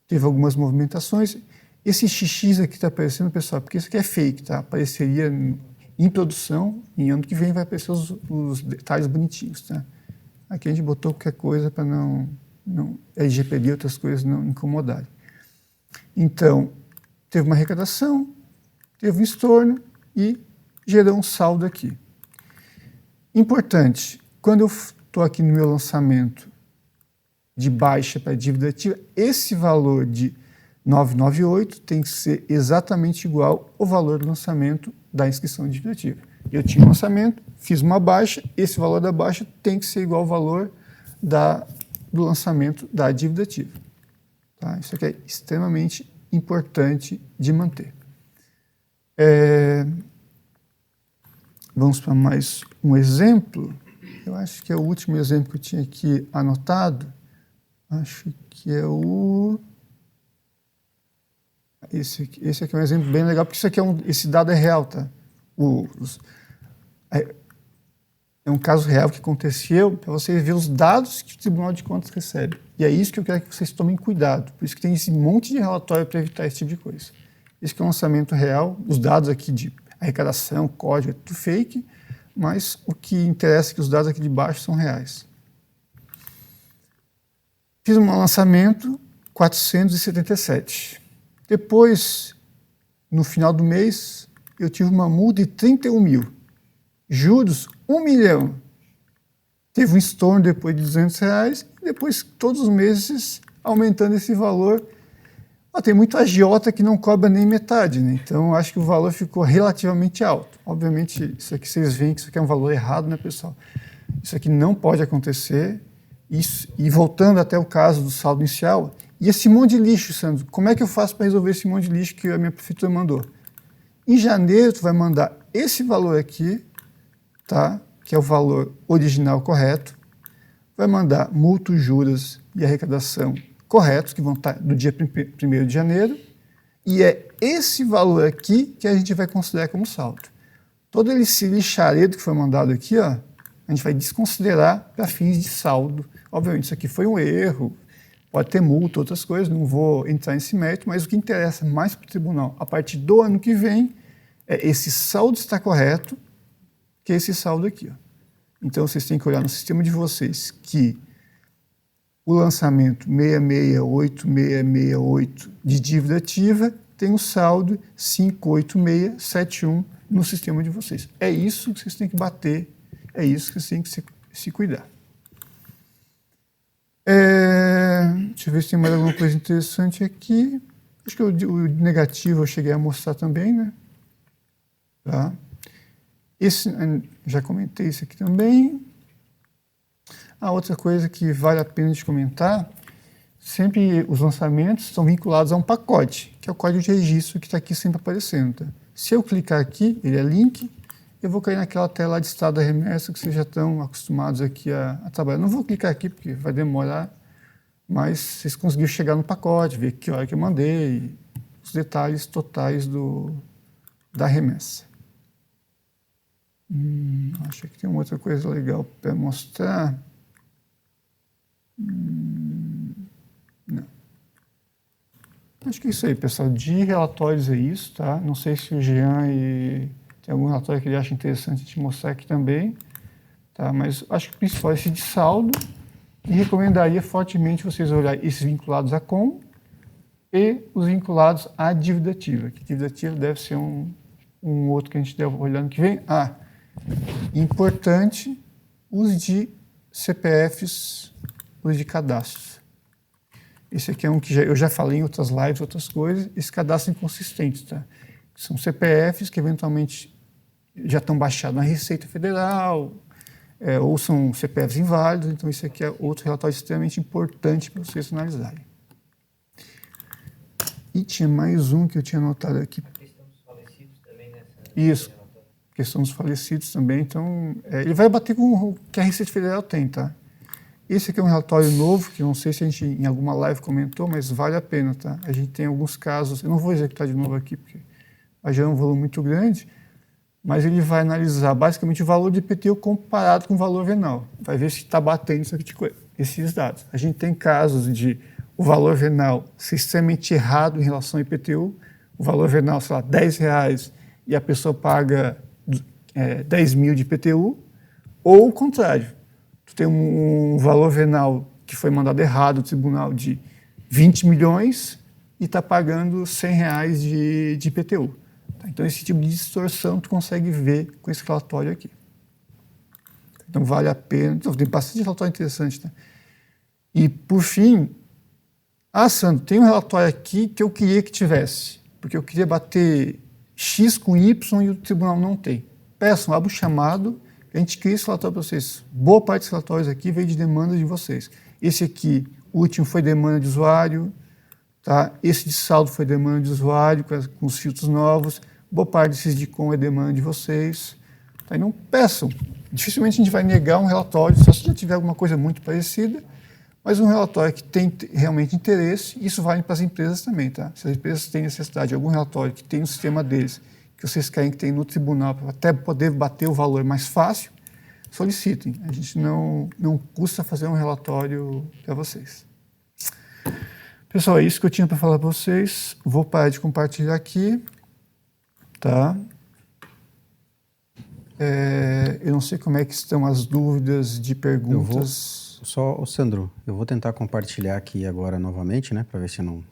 teve algumas movimentações. Esse XX aqui está aparecendo, pessoal, porque isso aqui é fake, tá? Apareceria em produção, em ano que vem vai aparecer os detalhes bonitinhos, tá? Aqui a gente botou qualquer coisa para não LGPD e outras coisas não incomodarem. Então, teve uma arrecadação, teve um estorno e gerou um saldo aqui. Importante, quando eu estou aqui no meu lançamento de baixa para dívida ativa, esse valor de 998 tem que ser exatamente igual ao valor do lançamento da inscrição de dívida ativa. Eu tinha um lançamento, fiz uma baixa, esse valor da baixa tem que ser igual ao valor do lançamento da dívida ativa. Tá? Isso aqui é extremamente importante de manter. Vamos para mais um exemplo. Eu acho que é o último exemplo que eu tinha aqui anotado. Acho que é o... Esse aqui é um exemplo bem legal, porque isso aqui esse dado é real, tá? É um caso real que aconteceu para vocês ver os dados que o Tribunal de Contas recebe. E é isso que eu quero que vocês tomem cuidado. Por isso que tem esse monte de relatório para evitar esse tipo de coisa. Esse que é um lançamento real, os dados aqui de arrecadação, código, é tudo fake, mas o que interessa é que os dados aqui de baixo são reais. Fiz um lançamento 477. Depois, no final do mês, eu tive uma multa de 31 mil. Juros, 1 milhão. Teve um estorno depois de R$200, e depois todos os meses aumentando esse valor. Tem muito agiota que não cobra nem metade, né? Então acho que o valor ficou relativamente alto. Obviamente, isso aqui vocês veem que isso aqui é um valor errado, né, pessoal? Isso aqui não pode acontecer. E voltando até o caso do saldo inicial, e esse monte de lixo, Sandro, como é que eu faço para resolver esse monte de lixo que a minha prefeitura mandou? Em janeiro, tu vai mandar esse valor aqui, tá? Que é o valor original correto, vai mandar multa, juros e arrecadação corretos, que vão estar do dia 1º de janeiro, e é esse valor aqui que a gente vai considerar como saldo. Todo esse lixaredo que foi mandado aqui, ó, a gente vai desconsiderar para fins de saldo. Obviamente, isso aqui foi um erro, pode ter multa, outras coisas, não vou entrar nesse mérito, mas o que interessa mais para o tribunal, a partir do ano que vem, é esse saldo está correto, que é esse saldo aqui. Ó. Então, vocês têm que olhar no sistema de vocês que o lançamento 668668 de dívida ativa tem o saldo 58671 no sistema de vocês. É isso que vocês têm que bater, é isso que vocês têm que se cuidar. Deixa eu ver se tem mais alguma coisa interessante aqui. Acho que o negativo eu cheguei a mostrar também, né? Tá. Esse, já comentei isso aqui também. A outra coisa que vale a pena de comentar, sempre os lançamentos estão vinculados a um pacote, que é o código de registro que está aqui sempre aparecendo. Tá? Se eu clicar aqui, ele é link, eu vou cair naquela tela de estado da remessa que vocês já estão acostumados aqui a trabalhar. Não vou clicar aqui porque vai demorar, mas vocês conseguiram chegar no pacote, ver que hora que eu mandei, os detalhes totais da remessa. Acho que tem uma outra coisa legal para mostrar. Não. Acho que é isso aí, pessoal. De relatórios é isso, tá? Não sei se o Jean tem algum relatório que ele acha interessante te mostrar aqui também, tá? Mas acho que o principal é esse de saldo e recomendaria fortemente vocês olharem esses vinculados a com e os vinculados à dívida ativa, que dívida ativa deve ser um outro que a gente deve olhar no que vem. Importante, os de CPFs, os de cadastros. Esse aqui é um que eu já falei em outras lives, outras coisas. Esse cadastro inconsistente, tá? São CPFs que eventualmente já estão baixados na Receita Federal, ou são CPFs inválidos. Então, esse aqui é outro relatório extremamente importante para vocês analisarem. E tinha mais um que eu tinha anotado aqui. A questão dos falecidos também nessa... Isso. Questão dos falecidos também, então ele vai bater com o que a Receita Federal tem, tá? Esse aqui é um relatório novo, que eu não sei se a gente em alguma live comentou, mas vale a pena, tá? A gente tem alguns casos, eu não vou executar de novo aqui, porque vai gerar um volume muito grande, mas ele vai analisar basicamente o valor de IPTU comparado com o valor venal. Vai ver se está batendo esses dados. A gente tem casos de o valor venal ser extremamente errado em relação ao IPTU, o valor venal, sei lá, R$10 e a pessoa paga 10 mil de IPTU, ou o contrário, tu tem um valor venal que foi mandado errado do tribunal de 20 milhões e está pagando R$100 de IPTU. Tá? Então, esse tipo de distorção tu consegue ver com esse relatório aqui. Então, vale a pena. Então, tem bastante relatório interessante. Tá? E, por fim, Sandro, tem um relatório aqui que eu queria que tivesse, porque eu queria bater X com Y e o tribunal não tem. Peçam, abra o chamado, a gente cria esse relatório para vocês. Boa parte dos relatórios aqui veio de demanda de vocês. Esse aqui, o último foi demanda de usuário, tá? Esse de saldo foi demanda de usuário, com os filtros novos. Boa parte desses de com é demanda de vocês. Tá? E não peçam. Dificilmente a gente vai negar um relatório, só se já tiver alguma coisa muito parecida, mas um relatório que tem realmente interesse, isso vale para as empresas também, tá? Se as empresas têm necessidade de algum relatório que tem no sistema deles, que vocês querem que tenha no tribunal, para até poder bater o valor mais fácil, solicitem. A gente não custa fazer um relatório para vocês. Pessoal, é isso que eu tinha para falar para vocês. Vou parar de compartilhar aqui. Tá? Eu não sei como é que estão as dúvidas de perguntas. Sandro, eu vou tentar compartilhar aqui agora novamente, né, para ver se não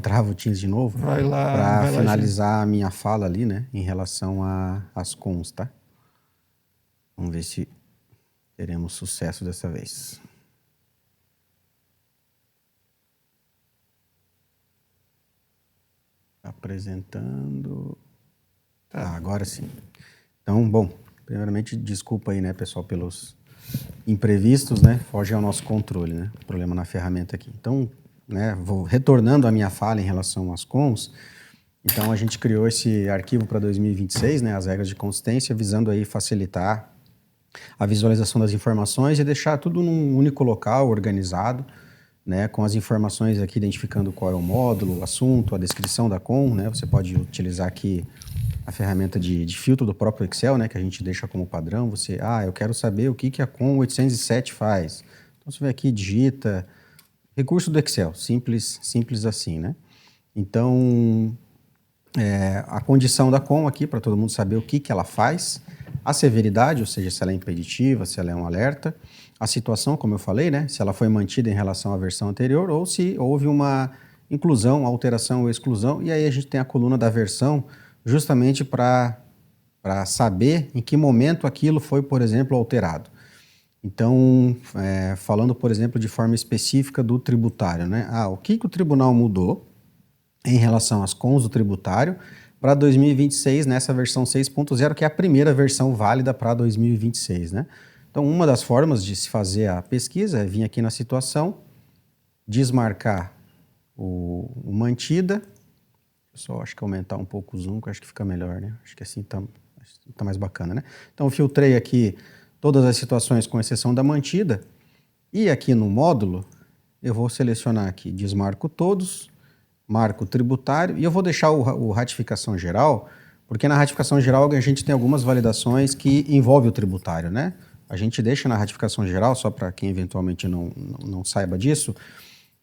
trava o Teams de novo. Vai lá. Para finalizar a minha fala ali, né, em relação às cons, tá? Vamos ver se teremos sucesso dessa vez. Apresentando. Tá, agora sim. Então, bom, primeiramente, desculpa aí, né, pessoal, pelos imprevistos, né? Foge ao nosso controle, né? Problema na ferramenta aqui. Então, né, vou retornando à minha fala em relação às cons. Então, a gente criou esse arquivo para 2026, né, as regras de consistência, visando aí facilitar a visualização das informações e deixar tudo num único local, organizado, né, com as informações aqui identificando qual é o módulo, o assunto, a descrição da COM, né, você pode utilizar aqui a ferramenta de filtro do próprio Excel, né, que a gente deixa como padrão. Você, eu quero saber o que a COM 807 faz. Então você vem aqui, digita, recurso do Excel, simples assim, né. Então, a condição da COM aqui, para todo mundo saber o que ela faz, a severidade, ou seja, se ela é impeditiva, se ela é um alerta, a situação, como eu falei, né, se ela foi mantida em relação à versão anterior ou se houve uma inclusão, alteração ou exclusão, e aí a gente tem a coluna da versão justamente para saber em que momento aquilo foi, por exemplo, alterado. Então, falando, por exemplo, de forma específica do tributário, né, o que o tribunal mudou em relação às CONs do tributário para 2026 nessa versão 6.0, que é a primeira versão válida para 2026, né? Então, uma das formas de se fazer a pesquisa é vir aqui na situação, desmarcar o mantida. Só acho que aumentar um pouco o zoom, que eu acho que fica melhor, né? Acho que assim tá mais bacana, né? Então, eu filtrei aqui todas as situações com exceção da mantida. E aqui no módulo, eu vou selecionar aqui, desmarco todos, marco o tributário, e eu vou deixar o ratificação geral, porque na ratificação geral a gente tem algumas validações que envolvem o tributário, né? A gente deixa na ratificação geral, só para quem eventualmente não saiba disso,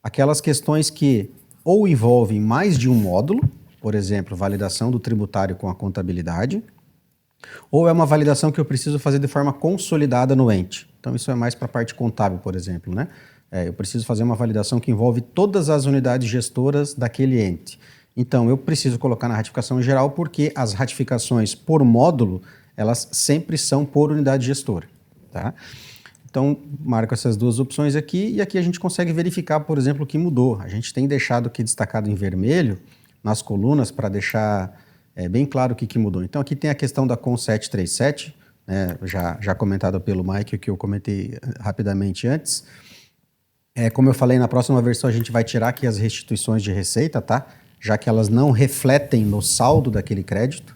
aquelas questões que ou envolvem mais de um módulo, por exemplo, validação do tributário com a contabilidade, ou é uma validação que eu preciso fazer de forma consolidada no ente. Então isso é mais para a parte contábil, por exemplo, né? Eu preciso fazer uma validação que envolve todas as unidades gestoras daquele ente. Então eu preciso colocar na ratificação geral porque as ratificações por módulo, elas sempre são por unidade gestora. Tá? Então, marco essas duas opções aqui e aqui a gente consegue verificar, por exemplo, o que mudou. A gente tem deixado aqui destacado em vermelho nas colunas para deixar bem claro o que mudou. Então, aqui tem a questão da CON 737, né, já comentada pelo Mike, que eu comentei rapidamente antes. Como eu falei, na próxima versão a gente vai tirar aqui as restituições de receita, tá? Já que elas não refletem no saldo daquele crédito.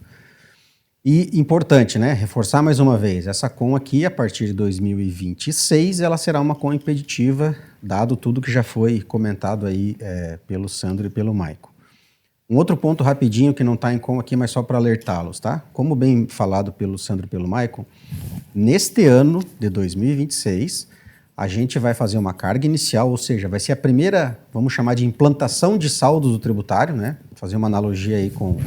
E importante, né, reforçar mais uma vez, essa CON aqui, a partir de 2026, ela será uma CON impeditiva, dado tudo que já foi comentado aí pelo Sandro e pelo Maico. Um outro ponto rapidinho que não está em CON aqui, mas só para alertá-los, tá? Como bem falado pelo Sandro e pelo Maico, neste ano de 2026, a gente vai fazer uma carga inicial, ou seja, vai ser a primeira, vamos chamar de implantação de saldos do tributário, né? Fazer uma analogia aí com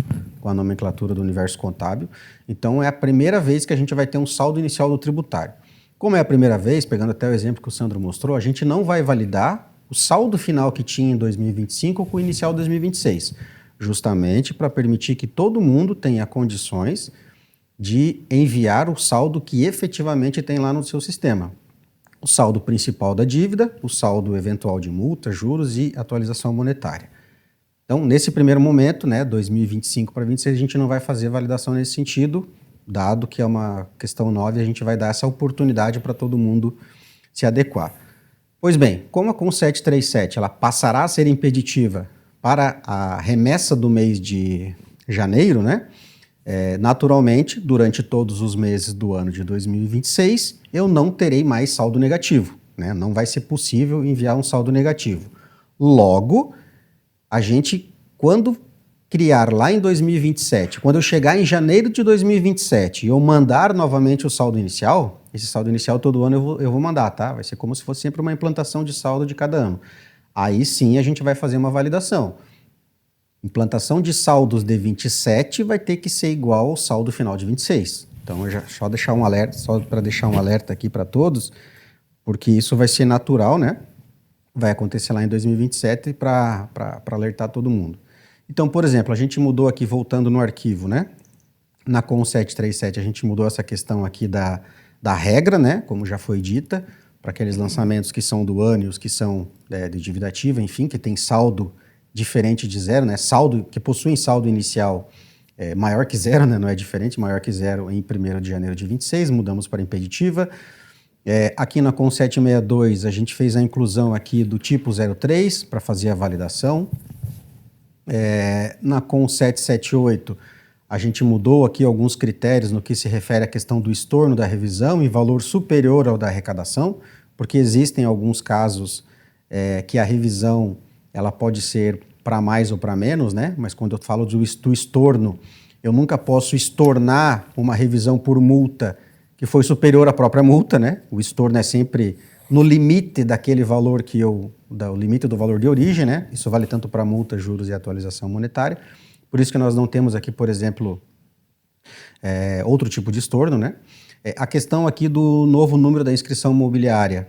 a nomenclatura do universo contábil. Então, é a primeira vez que a gente vai ter um saldo inicial do tributário. Como é a primeira vez, pegando até o exemplo que o Sandro mostrou, a gente não vai validar o saldo final que tinha em 2025 com o inicial 2026, justamente para permitir que todo mundo tenha condições de enviar o saldo que efetivamente tem lá no seu sistema. O saldo principal da dívida, o saldo eventual de multa, juros e atualização monetária. Então, nesse primeiro momento, né, 2025 para 2026, a gente não vai fazer validação nesse sentido, dado que é uma questão nova e a gente vai dar essa oportunidade para todo mundo se adequar. Pois bem, como a CON 737 ela passará a ser impeditiva para a remessa do mês de janeiro, né, naturalmente, durante todos os meses do ano de 2026, eu não terei mais saldo negativo, né? Não vai ser possível enviar um saldo negativo. Logo, a gente, quando criar lá em 2027, quando eu chegar em janeiro de 2027 e eu mandar novamente o saldo inicial, esse saldo inicial todo ano eu vou mandar, tá? Vai ser como se fosse sempre uma implantação de saldo de cada ano. Aí sim a gente vai fazer uma validação. Implantação de saldos de 27 vai ter que ser igual ao saldo final de 26. Então, só deixar um alerta, só para deixar um alerta aqui para todos, porque isso vai ser natural, né? Vai acontecer lá em 2027 para alertar todo mundo. Então, por exemplo, a gente mudou aqui, voltando no arquivo, né? Na CON 737 a gente mudou essa questão aqui da regra, né? Como já foi dita, para aqueles lançamentos que são do ano e os que são de dívida ativa, enfim, que tem saldo diferente de zero, né? Saldo, que possuem saldo inicial maior que zero, né? Não é diferente, maior que zero em 1º de janeiro de 26, mudamos para impeditiva. Aqui na CON 762 a gente fez a inclusão aqui do tipo 03 para fazer a validação. Na CON 778 a gente mudou aqui alguns critérios no que se refere à questão do estorno da revisão em valor superior ao da arrecadação, porque existem alguns casos que a revisão ela pode ser para mais ou para menos, né? Mas quando eu falo do estorno, eu nunca posso estornar uma revisão por multa que foi superior à própria multa, né? O estorno é sempre no limite daquele valor o limite do valor de origem, né? Isso vale tanto para multa, juros e atualização monetária. Por isso que nós não temos aqui, por exemplo, outro tipo de estorno, né? A questão aqui do novo número da inscrição imobiliária,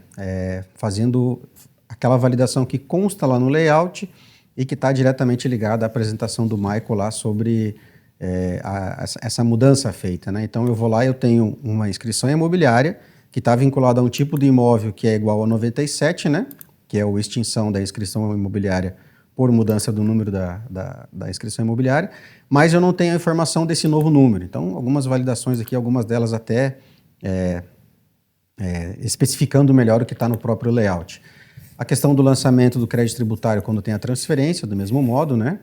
fazendo aquela validação que consta lá no layout e que está diretamente ligada à apresentação do Michael lá sobre essa mudança feita, né? Então eu vou lá e eu tenho uma inscrição imobiliária que está vinculada a um tipo de imóvel que é igual a 97, né? Que é a extinção da inscrição imobiliária por mudança do número da inscrição imobiliária, mas eu não tenho a informação desse novo número. Então, algumas validações aqui, algumas delas até especificando melhor o que está no próprio layout. A questão do lançamento do crédito tributário quando tem a transferência, do mesmo modo, né?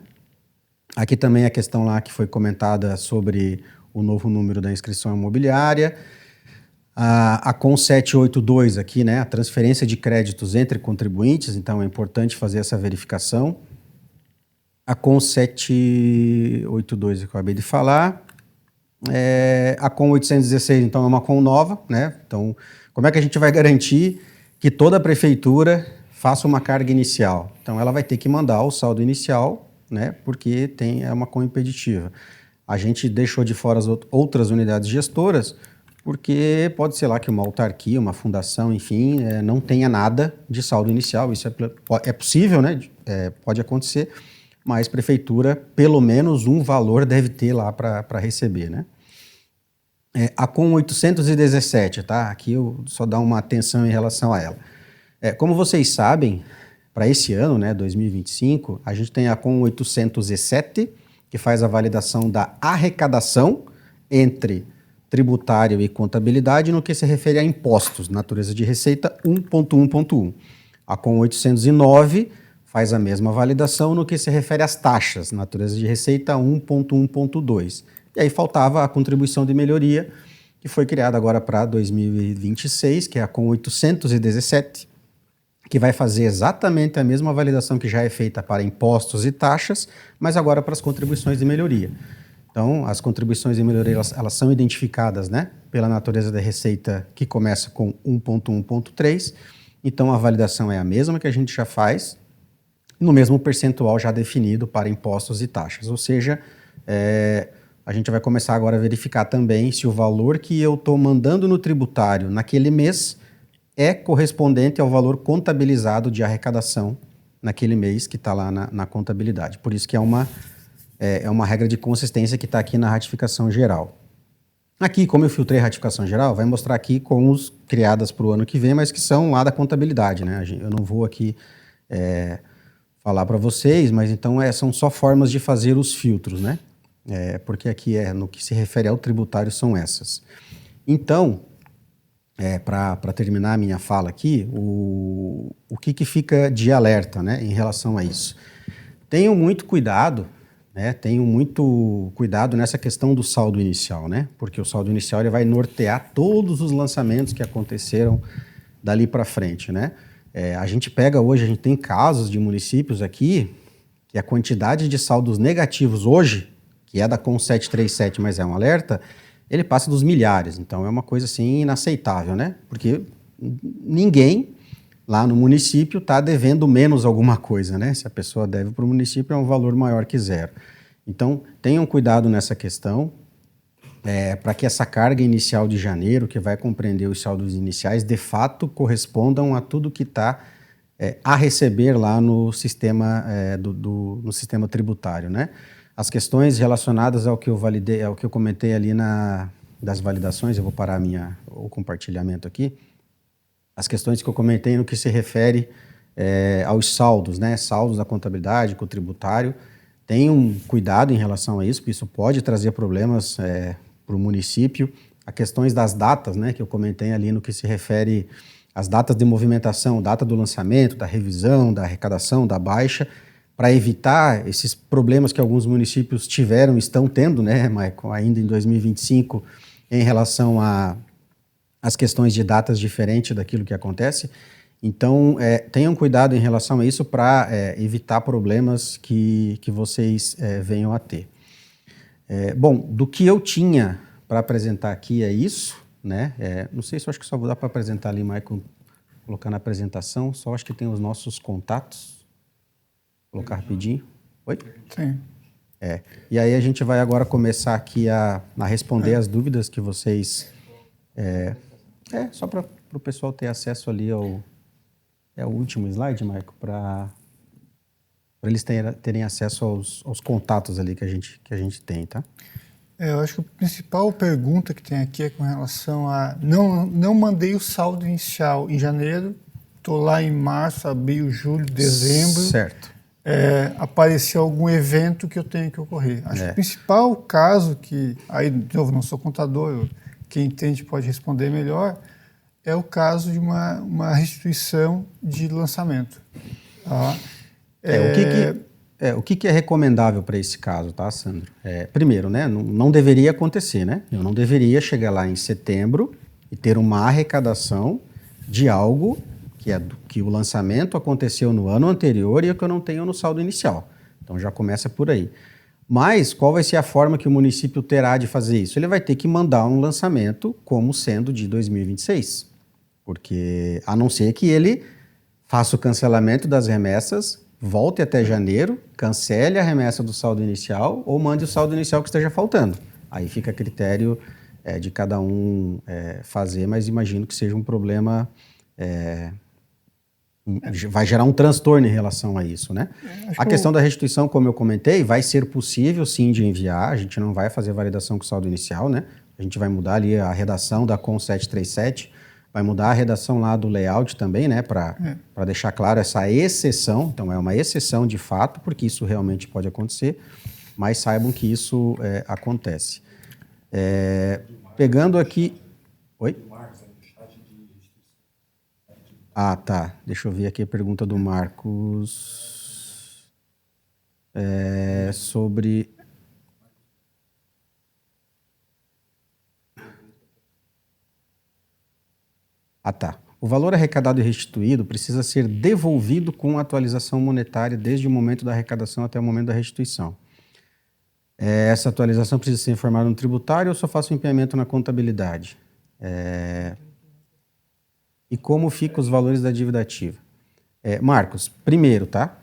Aqui também a questão lá que foi comentada sobre o novo número da inscrição imobiliária. A CON 782 aqui, né? A transferência de créditos entre contribuintes, então é importante fazer essa verificação. A CON 782 que eu acabei de falar. A CON 816, então, é uma CON nova, né? Então, como é que a gente vai garantir que toda prefeitura faça uma carga inicial? Então, ela vai ter que mandar o saldo inicial, né? Porque é uma CON impeditiva. A gente deixou de fora as outras unidades gestoras, porque pode ser lá que uma autarquia, uma fundação, enfim, não tenha nada de saldo inicial. Isso é possível, né? Pode acontecer, mas prefeitura, pelo menos um valor deve ter lá para receber, né? A CON 817, tá? Aqui eu só dar uma atenção em relação a ela. Como vocês sabem, para esse ano, né, 2025, a gente tem a CON 807, que faz a validação da arrecadação entre tributário e contabilidade no que se refere a impostos, natureza de receita 1.1.1. A CON 809 faz a mesma validação no que se refere às taxas, natureza de receita 1.1.2. E aí faltava a contribuição de melhoria, que foi criada agora para 2026, que é a CON 817, que vai fazer exatamente a mesma validação que já é feita para impostos e taxas, mas agora para as contribuições de melhoria. Então, as contribuições de melhoria, elas são identificadas, né, pela natureza da receita que começa com 1.1.3, então a validação é a mesma que a gente já faz, no mesmo percentual já definido para impostos e taxas, ou seja, a gente vai começar agora a verificar também se o valor que eu estou mandando no tributário naquele mês é correspondente ao valor contabilizado de arrecadação naquele mês que está lá na contabilidade. Por isso que é uma regra de consistência que está aqui na ratificação geral. Aqui, como eu filtrei a ratificação geral, vai mostrar aqui com os criadas para o ano que vem, mas que são lá da contabilidade, né? Eu não vou aqui falar para vocês, mas então são só formas de fazer os filtros, né? Porque aqui no que se refere ao tributário são essas. Então, para terminar a minha fala aqui, o que fica de alerta, né, em relação a isso? Tenham muito cuidado nessa questão do saldo inicial, né? Porque o saldo inicial ele vai nortear todos os lançamentos que aconteceram dali para frente, né? A gente tem casos de municípios aqui que a quantidade de saldos negativos hoje, que é da CON 737, mas é um alerta, ele passa dos milhares. Então é uma coisa assim inaceitável, né? Porque ninguém lá no município está devendo menos alguma coisa, né? Se a pessoa deve para o município é um valor maior que zero. Então tenham cuidado nessa questão para que essa carga inicial de janeiro, que vai compreender os saldos iniciais, de fato correspondam a tudo que está a receber lá no sistema, no sistema tributário, né? As questões relacionadas ao que eu validei, ao que eu comentei ali das validações, eu vou parar o compartilhamento aqui. As questões que eu comentei no que se refere aos saldos, né? Saldos da contabilidade, com o tributário. Tenham cuidado em relação a isso, porque isso pode trazer problemas para o município. As questões das datas, né? Que eu comentei ali no que se refere às datas de movimentação, data do lançamento, da revisão, da arrecadação, da baixa, para evitar esses problemas que alguns municípios estão tendo, né, Michael, ainda em 2025, em relação às questões de datas diferentes daquilo que acontece. Então, tenham cuidado em relação a isso para evitar problemas que vocês venham a ter. Bom, do que eu tinha para apresentar aqui é isso, né? Não sei se eu acho que só vou dar para apresentar ali, Michael, colocar na apresentação, só acho que tem os nossos contatos. Vou colocar rapidinho. Oi? Sim. E aí a gente vai agora começar aqui a responder as dúvidas que vocês... só para o pessoal ter acesso ali ao... É o último slide, Michael, para eles terem acesso aos contatos ali que a gente tem, tá? Eu acho que a principal pergunta que tem aqui é com relação a... Não mandei o saldo inicial em janeiro, estou lá em março, abril, julho, dezembro. Certo. Apareceu algum evento que eu tenho que ocorrer. Acho que o principal caso que... Aí, de novo, não sou contador, quem entende pode responder melhor, é o caso de uma restituição de lançamento. Tá? O que é recomendável para esse caso, tá, Sandro? Primeiro, né, não deveria acontecer, né? Eu não deveria chegar lá em setembro e ter uma arrecadação de algo que o lançamento aconteceu no ano anterior e que eu não tenho no saldo inicial. Então já começa por aí. Mas qual vai ser a forma que o município terá de fazer isso? Ele vai ter que mandar um lançamento como sendo de 2026. Porque, a não ser que ele faça o cancelamento das remessas, volte até janeiro, cancele a remessa do saldo inicial ou mande o saldo inicial que esteja faltando. Aí fica a critério de cada um fazer, mas imagino que seja um problema... vai gerar um transtorno em relação a isso, né? A questão da restituição, como eu comentei, vai ser possível sim de enviar, a gente não vai fazer validação com o saldo inicial, né? A gente vai mudar ali a redação da CON 737, vai mudar a redação lá do layout também, né? Para deixar claro essa exceção, então é uma exceção de fato, porque isso realmente pode acontecer, mas saibam que isso acontece. Pegando aqui... Oi? Ah, tá. Deixa eu ver aqui a pergunta do Marcos sobre... Ah, tá. O valor arrecadado e restituído precisa ser devolvido com atualização monetária desde o momento da arrecadação até o momento da restituição. Essa atualização precisa ser informada no tributário ou só faço o empenhamento na contabilidade? E como ficam os valores da dívida ativa? Marcos, primeiro, tá?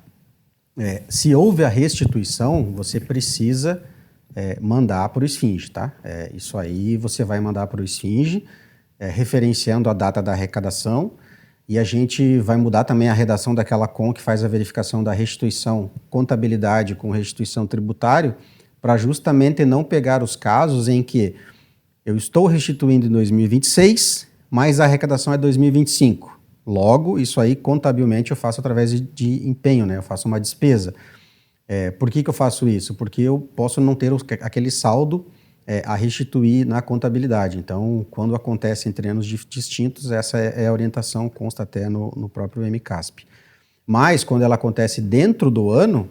Se houve a restituição, você precisa mandar para o Esfinge, tá? Isso aí você vai mandar para o Esfinge, referenciando a data da arrecadação, e a gente vai mudar também a redação daquela CON que faz a verificação da restituição contabilidade com restituição tributário, para justamente não pegar os casos em que eu estou restituindo em 2026, mas a arrecadação é 2025. Logo, isso aí, contabilmente, eu faço através de empenho, né? Eu faço uma despesa. Por que eu faço isso? Porque eu posso não ter aquele saldo a restituir na contabilidade. Então, quando acontece entre anos distintos, essa é a orientação, consta até no próprio MCASP. Mas, quando ela acontece dentro do ano,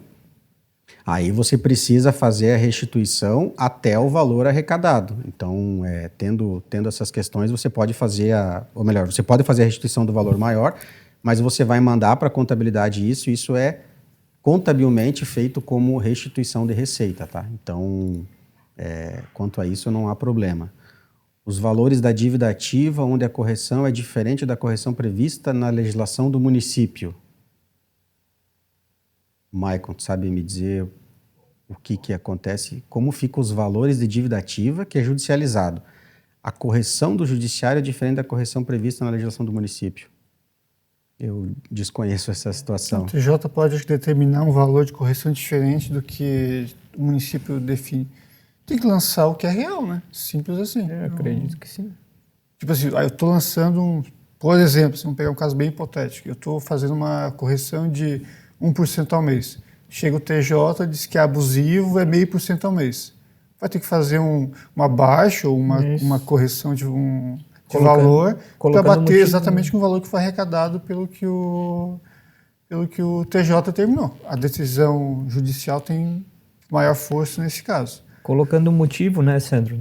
aí você precisa fazer a restituição até o valor arrecadado. Então, tendo essas questões, você pode fazer você pode fazer a restituição do valor maior, mas você vai mandar para a contabilidade isso é contabilmente feito como restituição de receita, tá? Então, quanto a isso, não há problema. Os valores da dívida ativa, onde a correção é diferente da correção prevista na legislação do município. Maicon, sabe me dizer o que acontece, como ficam os valores de dívida ativa, que é judicializado? A correção do judiciário é diferente da correção prevista na legislação do município. Eu desconheço essa situação. O TJ pode determinar um valor de correção diferente do que o município define. Tem que lançar o que é real, né? Simples assim. Eu acredito que sim. Tipo assim, eu estou lançando por exemplo, vamos pegar um caso bem hipotético, eu estou fazendo uma correção de 1% ao mês. Chega o TJ, diz que é abusivo, é 0,5% ao mês. Vai ter que fazer uma baixa ou uma correção de valor para bater exatamente com o valor que foi arrecadado pelo que o TJ terminou. A decisão judicial tem maior força nesse caso. Colocando o motivo, né, Sandro?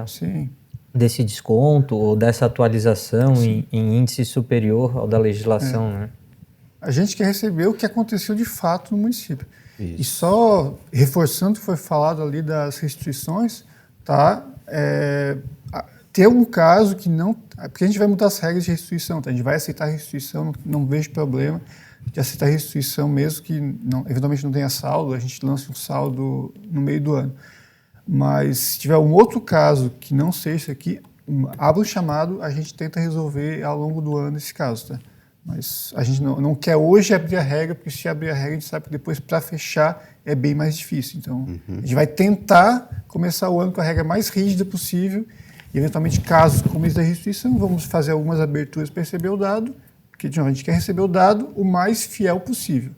Sim. desse desconto ou dessa atualização em índice superior ao da legislação, né? A gente quer receber o que aconteceu de fato no município. Isso. E só reforçando o que foi falado ali das restituições, tá? Tem algum caso que não... Porque a gente vai mudar as regras de restituição, tá? A gente vai aceitar a restituição, não vejo problema de aceitar a restituição mesmo que eventualmente não tenha saldo, a gente lança um saldo no meio do ano. Mas se tiver um outro caso que não seja isso aqui, abre o chamado, a gente tenta resolver ao longo do ano esse caso, tá? Mas a gente não quer hoje abrir a regra, porque se abrir a regra, a gente sabe que depois, para fechar, é bem mais difícil. Então, a gente vai tentar começar o ano com a regra mais rígida possível, e, eventualmente, casos como esse da restituição, vamos fazer algumas aberturas para receber o dado, porque, de novo, a gente quer receber o dado o mais fiel possível.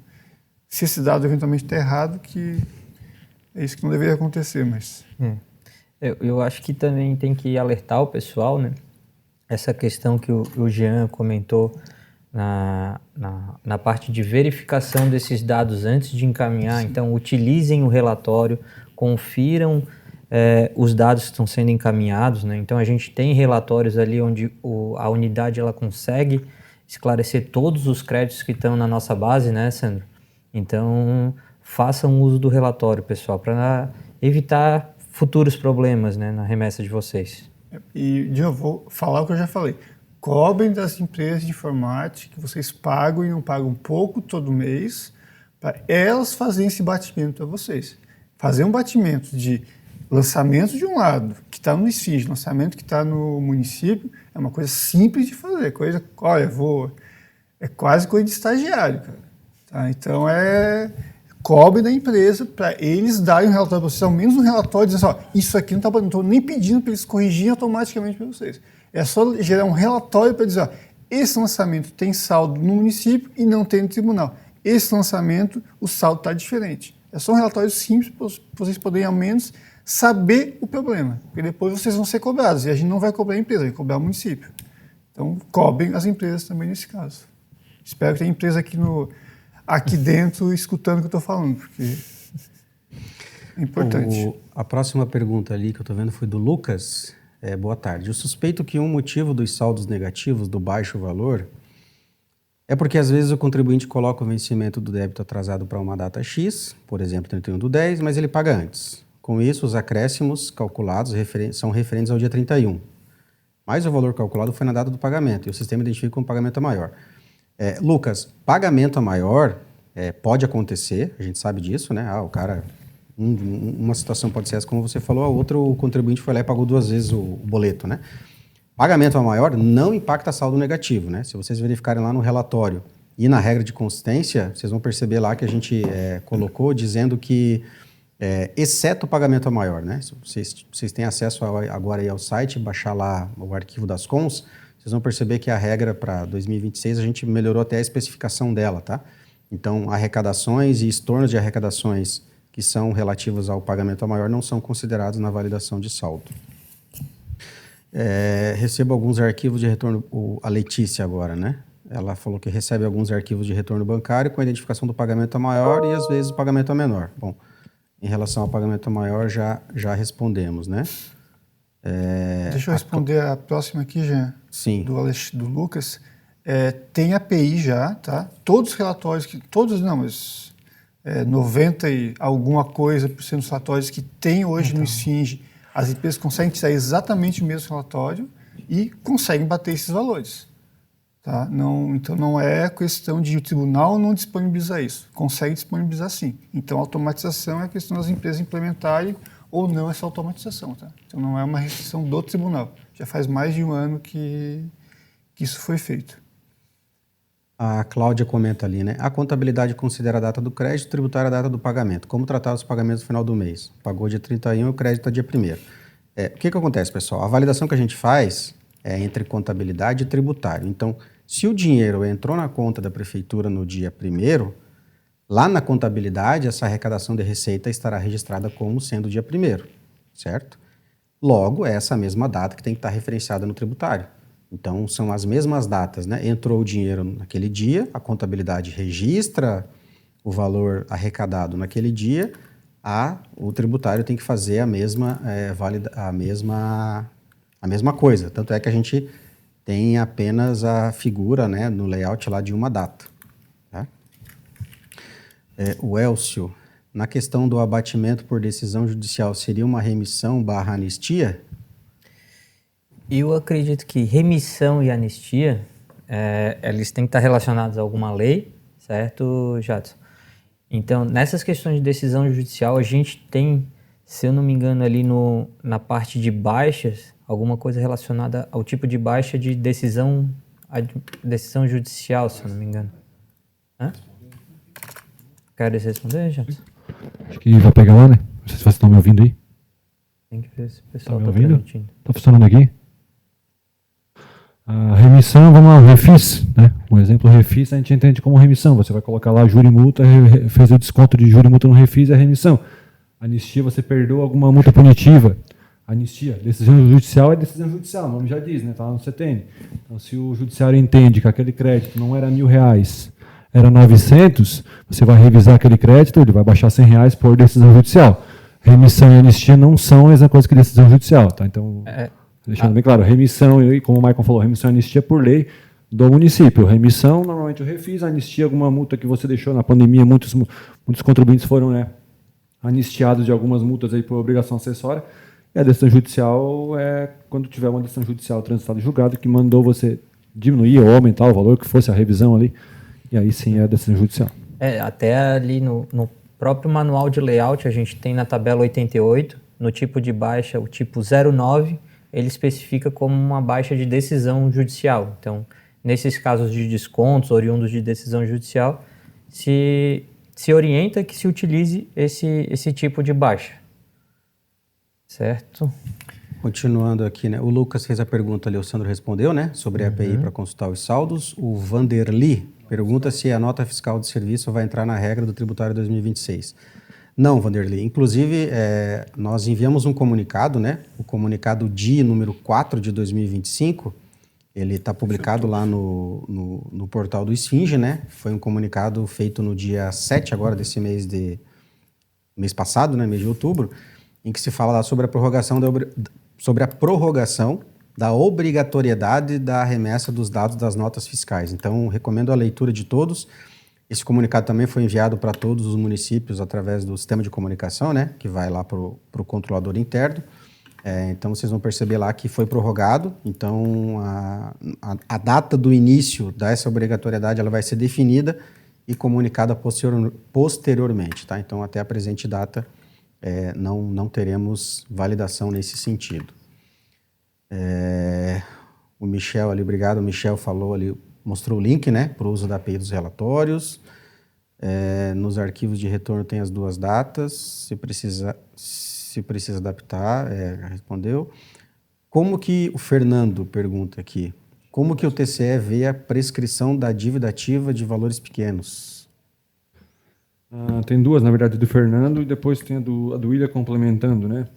Se esse dado, eventualmente, está errado, que é isso que não deveria acontecer, mas... Eu acho que também tem que alertar o pessoal, né? Essa questão que o Jean comentou na parte de verificação desses dados antes de encaminhar. Então, utilizem o relatório, confiram os dados que estão sendo encaminhados, né? Então, a gente tem relatórios ali onde a unidade ela consegue esclarecer todos os créditos que estão na nossa base, né, Sandro? Então, façam uso do relatório, pessoal, para evitar futuros problemas, né, na remessa de vocês. E, de novo, vou falar o que eu já falei. Cobrem das empresas de informática que vocês pagam e não pagam pouco todo mês, para elas fazerem esse batimento para vocês. Fazer um batimento de lançamento de um lado, que está no SFIG, lançamento que está no município, é uma coisa simples de fazer. É quase coisa de estagiário, cara. Tá? Então, cobre da empresa para eles darem um relatório para vocês, ao menos um relatório dizendo assim, isso aqui não estou nem pedindo para eles corrigirem automaticamente para vocês. É só gerar um relatório para dizer, esse lançamento tem saldo no município e não tem no tribunal. Esse lançamento, o saldo está diferente. É só um relatório simples para vocês poderem, ao menos, saber o problema. Porque depois vocês vão ser cobrados. E a gente não vai cobrar a empresa, vai cobrar o município. Então, cobrem as empresas também nesse caso. Espero que tenha empresa aqui dentro escutando o que eu estou falando, porque é importante. A próxima pergunta ali que eu estou vendo foi do Lucas. Boa tarde. Eu suspeito que um motivo dos saldos negativos do baixo valor é porque às vezes o contribuinte coloca o vencimento do débito atrasado para uma data X, por exemplo, 31/10, mas ele paga antes. Com isso, os acréscimos calculados são referentes ao dia 31. Mas o valor calculado foi na data do pagamento e o sistema identifica como pagamento a maior. Lucas, pagamento a maior pode acontecer, a gente sabe disso, né? O cara... Uma situação pode ser essa, como você falou, a outra o contribuinte foi lá e pagou 2 vezes o boleto, né? Pagamento a maior não impacta saldo negativo, né? Se vocês verificarem lá no relatório e na regra de consistência, vocês vão perceber lá que a gente colocou dizendo que, exceto o pagamento a maior, né? Se vocês têm acesso agora aí ao site, baixar lá o arquivo das cons, vocês vão perceber que a regra para 2026 a gente melhorou até a especificação dela, tá? Então, arrecadações e estornos de arrecadações que são relativos ao pagamento a maior não são considerados na validação de saldo. Recebo alguns arquivos de retorno, a Letícia agora, né? Ela falou que recebe alguns arquivos de retorno bancário com a identificação do pagamento a maior e às vezes o pagamento a menor. Bom, em relação ao pagamento a maior já respondemos, né? Deixa eu responder a próxima aqui, Jean. Sim. Do Lucas. Tem API já, tá? Todos os relatórios, todos não, mas 90 e alguma coisa por cento dos relatórios que tem hoje no SFING, as empresas conseguem tirar exatamente o mesmo relatório e conseguem bater esses valores. Tá? Então não é questão de o tribunal não disponibilizar isso. Consegue disponibilizar sim. Então a automatização é a questão das empresas implementarem ou não essa automatização. Tá? Então não é uma restrição do tribunal. Já faz mais de um ano que isso foi feito. A Cláudia comenta ali, né? A contabilidade considera a data do crédito, tributária a data do pagamento. Como tratar os pagamentos no final do mês? Pagou dia 31 e o crédito é dia 1º. O que acontece, pessoal? A validação que a gente faz é entre contabilidade e tributário. Então, se o dinheiro entrou na conta da prefeitura no dia 1º, lá na contabilidade, essa arrecadação de receita estará registrada como sendo dia 1º, certo? Logo, é essa mesma data que tem que estar referenciada no tributário. Então, são as mesmas datas, né? Entrou o dinheiro naquele dia, a contabilidade registra o valor arrecadado naquele dia, o tributário tem que fazer a mesma A mesma coisa, tanto é que a gente tem apenas a figura, né, no layout lá de uma data. Tá? O Elcio, na questão do abatimento por decisão judicial, seria uma remissão / anistia? Eu acredito que remissão e anistia, eles têm que estar relacionados a alguma lei, certo, Jadson? Então, nessas questões de decisão judicial, a gente tem, se eu não me engano, ali na parte de baixas, alguma coisa relacionada ao tipo de baixa de decisão judicial, se eu não me engano. Hã? Quer responder, Jadson? Acho que vai pegar lá, né? Não sei se vocês estão me ouvindo aí. Tem que ver se o pessoal me está ouvindo? transmitindo. Tá funcionando aqui? A remissão, vamos lá, o refis, né? Um exemplo, refis a gente entende como remissão. Você vai colocar lá júri e multa, fez o desconto de júri e multa no refis, é remissão. Anistia, você perdoa alguma multa punitiva. Anistia, decisão judicial é decisão judicial, o nome já diz, né? Tá lá no CTN. Então, se o judiciário entende que aquele crédito não era R$1.000, era 900, você vai revisar aquele crédito, ele vai baixar R$100 por decisão judicial. Remissão e anistia não são a mesma coisa que decisão judicial, tá? Então, deixando bem claro, remissão, e como o Maicon falou, remissão e anistia por lei do município. Remissão, normalmente eu refiz, anistia alguma multa que você deixou na pandemia, muitos contribuintes foram, né, anistiados de algumas multas aí por obrigação acessória. E a decisão judicial é quando tiver uma decisão judicial transitada e julgada que mandou você diminuir ou aumentar o valor que fosse a revisão ali, e aí sim é a decisão judicial. Até ali no próprio manual de layout, a gente tem na tabela 88, no tipo de baixa, o tipo 09, ele especifica como uma baixa de decisão judicial. Então, nesses casos de descontos oriundos de decisão judicial, se orienta que se utilize esse tipo de baixa. Certo? Continuando aqui, né? O Lucas fez a pergunta ali, o Sandro respondeu, né? Sobre a API para consultar os saldos. O Vanderly pergunta se a nota fiscal de serviço vai entrar na regra do tributário 2026. Não, Vanderly. Inclusive, nós enviamos um comunicado, né? O comunicado DI número 4 de 2025. Ele está publicado lá no portal do Esfinge, né? Foi um comunicado feito no dia 7 agora desse mês passado, né? Mês de outubro, em que se fala lá sobre a prorrogação da obrigatoriedade da remessa dos dados das notas fiscais. Então, recomendo a leitura de todos. Esse comunicado também foi enviado para todos os municípios através do sistema de comunicação, né, que vai lá para o controlador interno. Então, vocês vão perceber lá que foi prorrogado. Então, a data do início dessa obrigatoriedade ela vai ser definida e comunicada posteriormente. Tá? Então, até a presente data, não teremos validação nesse sentido. O Michel ali, obrigado, o Michel falou ali, mostrou o link, né, para o uso da API dos relatórios. Nos arquivos de retorno tem as duas datas, se precisa adaptar, já respondeu. Como que, o Fernando pergunta aqui, como que o TCE vê a prescrição da dívida ativa de valores pequenos? Tem duas, na verdade, do Fernando e depois tem a do William complementando, né?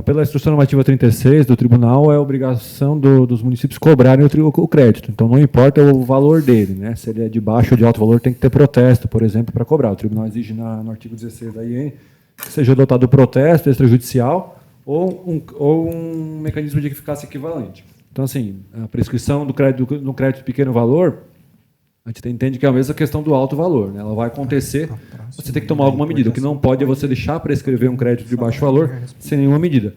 Pela instrução normativa 36 do tribunal, é obrigação dos municípios cobrarem o crédito. Então, não importa o valor dele, né? Se ele é de baixo ou de alto valor, tem que ter protesto, por exemplo, para cobrar. O tribunal exige no artigo 16 da IEN que seja adotado o protesto extrajudicial ou um mecanismo de eficácia equivalente. Então, assim, a prescrição do crédito no crédito de pequeno valor, a gente entende que é a mesma questão do alto valor, né? Ela vai acontecer, você tem que tomar alguma medida. O que não pode é você deixar prescrever um crédito de baixo valor sem nenhuma medida.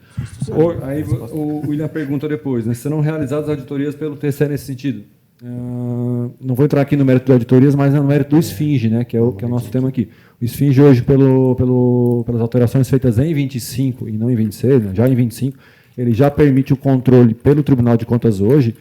Aí o William pergunta depois, né? Serão realizadas auditorias pelo TCE nesse sentido? Não vou entrar aqui no mérito de auditorias, mas no mérito do Esfinge, né? Que é o nosso tema aqui. O Esfinge hoje, pelas alterações feitas em 25 e não em 26, né? Já em 25, ele já permite o controle pelo Tribunal de Contas hoje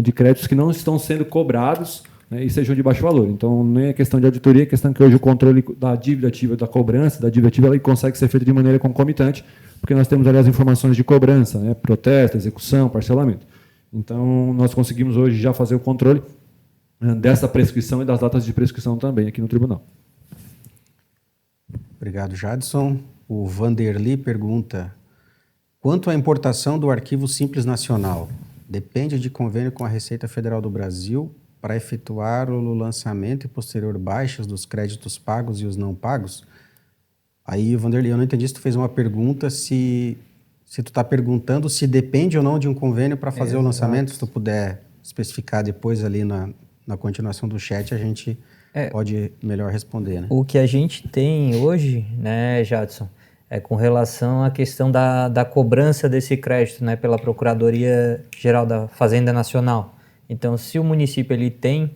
de créditos que não estão sendo cobrados, né, e sejam de baixo valor. Então, não é questão de auditoria, é questão que hoje o controle da dívida ativa, da cobrança da dívida ativa, ela consegue ser feito de maneira concomitante, porque nós temos ali as informações de cobrança, né, protesto, execução, parcelamento. Então, nós conseguimos hoje já fazer o controle dessa prescrição e das datas de prescrição também aqui no tribunal. Obrigado, Jadson. O Vanderly pergunta, quanto à importação do Arquivo Simples Nacional, depende de convênio com a Receita Federal do Brasil para efetuar o lançamento e posterior baixas dos créditos pagos e os não pagos? Aí, Vanderly, eu não entendi se tu fez uma pergunta se se tu está perguntando se depende ou não de um convênio para fazer o lançamento, Exato. se tu puder especificar depois ali na continuação do chat, a gente pode melhor responder, né? O que a gente tem hoje, né, Jadson, é com relação à questão da cobrança desse crédito, né, pela Procuradoria-Geral da Fazenda Nacional. Então, se o município ele tem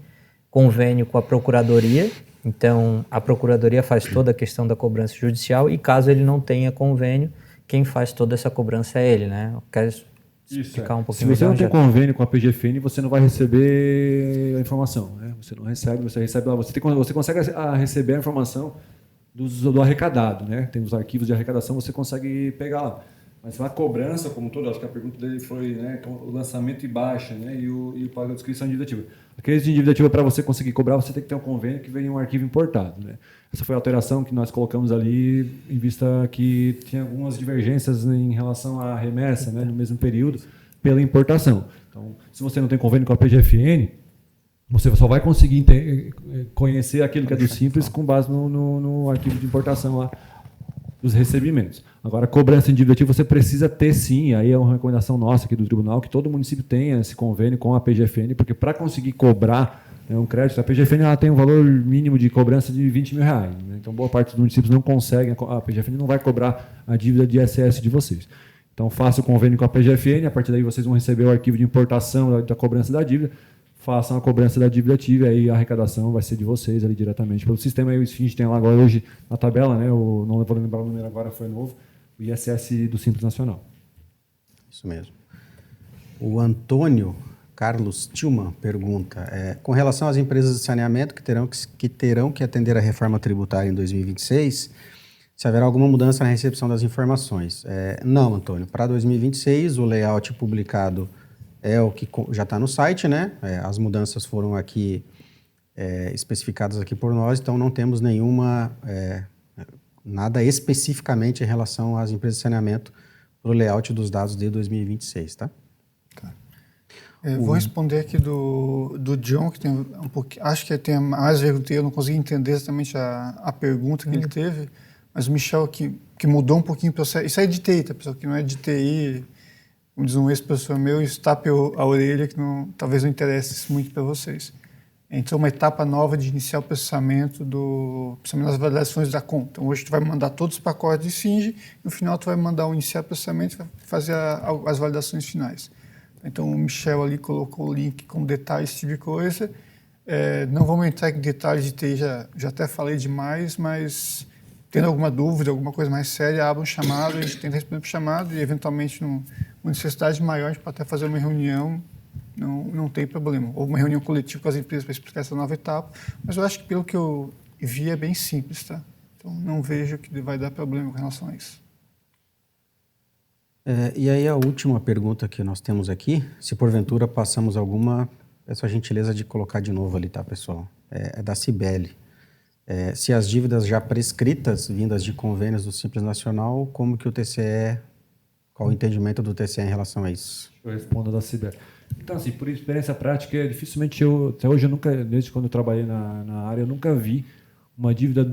convênio com a Procuradoria, então a Procuradoria faz toda a questão da cobrança judicial e caso ele não tenha convênio, quem faz toda essa cobrança é ele, né? Quer explicar um Se pouquinho você não melhor, tem Jadson? convênio com a PGFN, você não vai receber a informação, né? Você não recebe, você recebe lá, você consegue receber a informação do arrecadado, né? Tem os arquivos de arrecadação, você consegue pegar lá. Mas a cobrança como um todo, acho que a pergunta dele foi, né, o lançamento e baixa, né, e o pago da inscrição de dívida ativa. A crise de dívida ativa, para você conseguir cobrar, você tem que ter um convênio que venha um arquivo importado, né? Essa foi a alteração que nós colocamos ali, em vista que tinha algumas divergências em relação à remessa, né, no mesmo período, pela importação. Então, se você não tem convênio com a PGFN, você só vai conseguir conhecer aquilo que é do Simples com base no arquivo de importação lá dos recebimentos. Agora, cobrança em dívida ativa você precisa ter sim, aí é uma recomendação nossa aqui do tribunal, que todo município tenha esse convênio com a PGFN, porque para conseguir cobrar, né, um crédito, a PGFN ela tem um valor mínimo de cobrança de R$20 mil, né? Então boa parte dos municípios não conseguem, a PGFN não vai cobrar a dívida de ISS de vocês. Então faça o convênio com a PGFN, a partir daí vocês vão receber o arquivo de importação da cobrança da dívida, façam a cobrança da dívida ativa e aí a arrecadação vai ser de vocês ali diretamente pelo sistema. Aí o Esfinge tem lá agora hoje na tabela, né? Não vou lembrar o número agora, foi novo, o ISS do Simples Nacional. Isso mesmo. O Antônio Carlos Tillman pergunta, com relação às empresas de saneamento que terão que atender a reforma tributária em 2026, se haverá alguma mudança na recepção das informações? Não, Antônio. Para 2026, o layout publicado é o que já está no site, né? As mudanças foram aqui especificadas aqui por nós, então não temos nada especificamente em relação às empresas de saneamento para o layout dos dados de 2026, tá? Vou responder aqui do John, que tem um pouquinho, acho que tem mais pergunta, eu não consegui entender exatamente a pergunta que ele teve, mas o Michel que mudou um pouquinho o processo. Isso é de TI, tá, pessoal? Que não é de TI, como diz um ex-professor meu, estape a orelha, que talvez não interesse muito para vocês. Entrou uma etapa nova de iniciar o processamento das validações da conta. Então, hoje tu vai mandar todos os pacotes de Singe, e no final tu vai mandar iniciar o processamento e vai fazer as validações finais. Então, o Michel ali colocou o link com detalhes, esse tipo de coisa. Não vamos entrar em detalhes de TI, já até falei demais, mas tendo alguma dúvida, alguma coisa mais séria, abra um chamado, a gente tenta responder para o chamado e, eventualmente, uma necessidade maior, a gente pode até fazer uma reunião, não tem problema. Ou uma reunião coletiva com as empresas para explicar essa nova etapa. Mas eu acho que, pelo que eu vi, é bem simples, tá? Então, não vejo que vai dar problema com relação a isso. E aí a última pergunta que nós temos aqui, se porventura passamos alguma, peço a gentileza de colocar de novo ali, tá, pessoal? É da Cibele. Se as dívidas já prescritas, vindas de convênios do Simples Nacional, como que o TCE, qual o entendimento do TCE em relação a isso? Eu respondo da Cibele. Então, assim, por experiência prática, dificilmente até hoje eu nunca, desde quando eu trabalhei na área, eu nunca vi uma dívida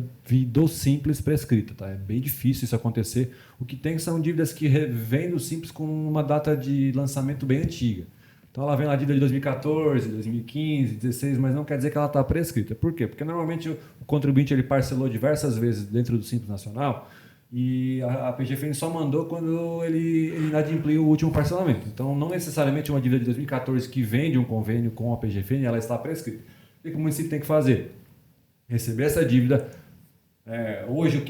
do Simples prescrita, tá? É bem difícil isso acontecer. O que tem são dívidas que vêm do Simples com uma data de lançamento bem antiga. Então ela vem lá dívida de 2014, 2015, 2016, mas não quer dizer que ela está prescrita. Por quê? Porque normalmente o contribuinte ele parcelou diversas vezes dentro do Simples Nacional e a PGFN só mandou quando ele inadimpliu o último parcelamento. Então não necessariamente uma dívida de 2014 que vem de um convênio com a PGFN, ela está prescrita. O que o município tem que fazer? Receber essa dívida. Hoje,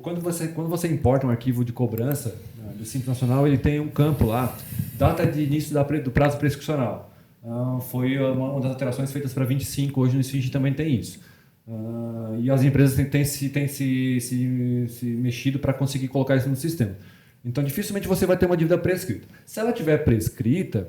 quando você importa um arquivo de cobrança do Simples Nacional, ele tem um campo lá, data de início do prazo prescricional. Foi uma das alterações feitas para 25, hoje no Esfinge também tem isso. E as empresas têm se mexido para conseguir colocar isso no sistema. Então, dificilmente você vai ter uma dívida prescrita. Se ela tiver prescrita,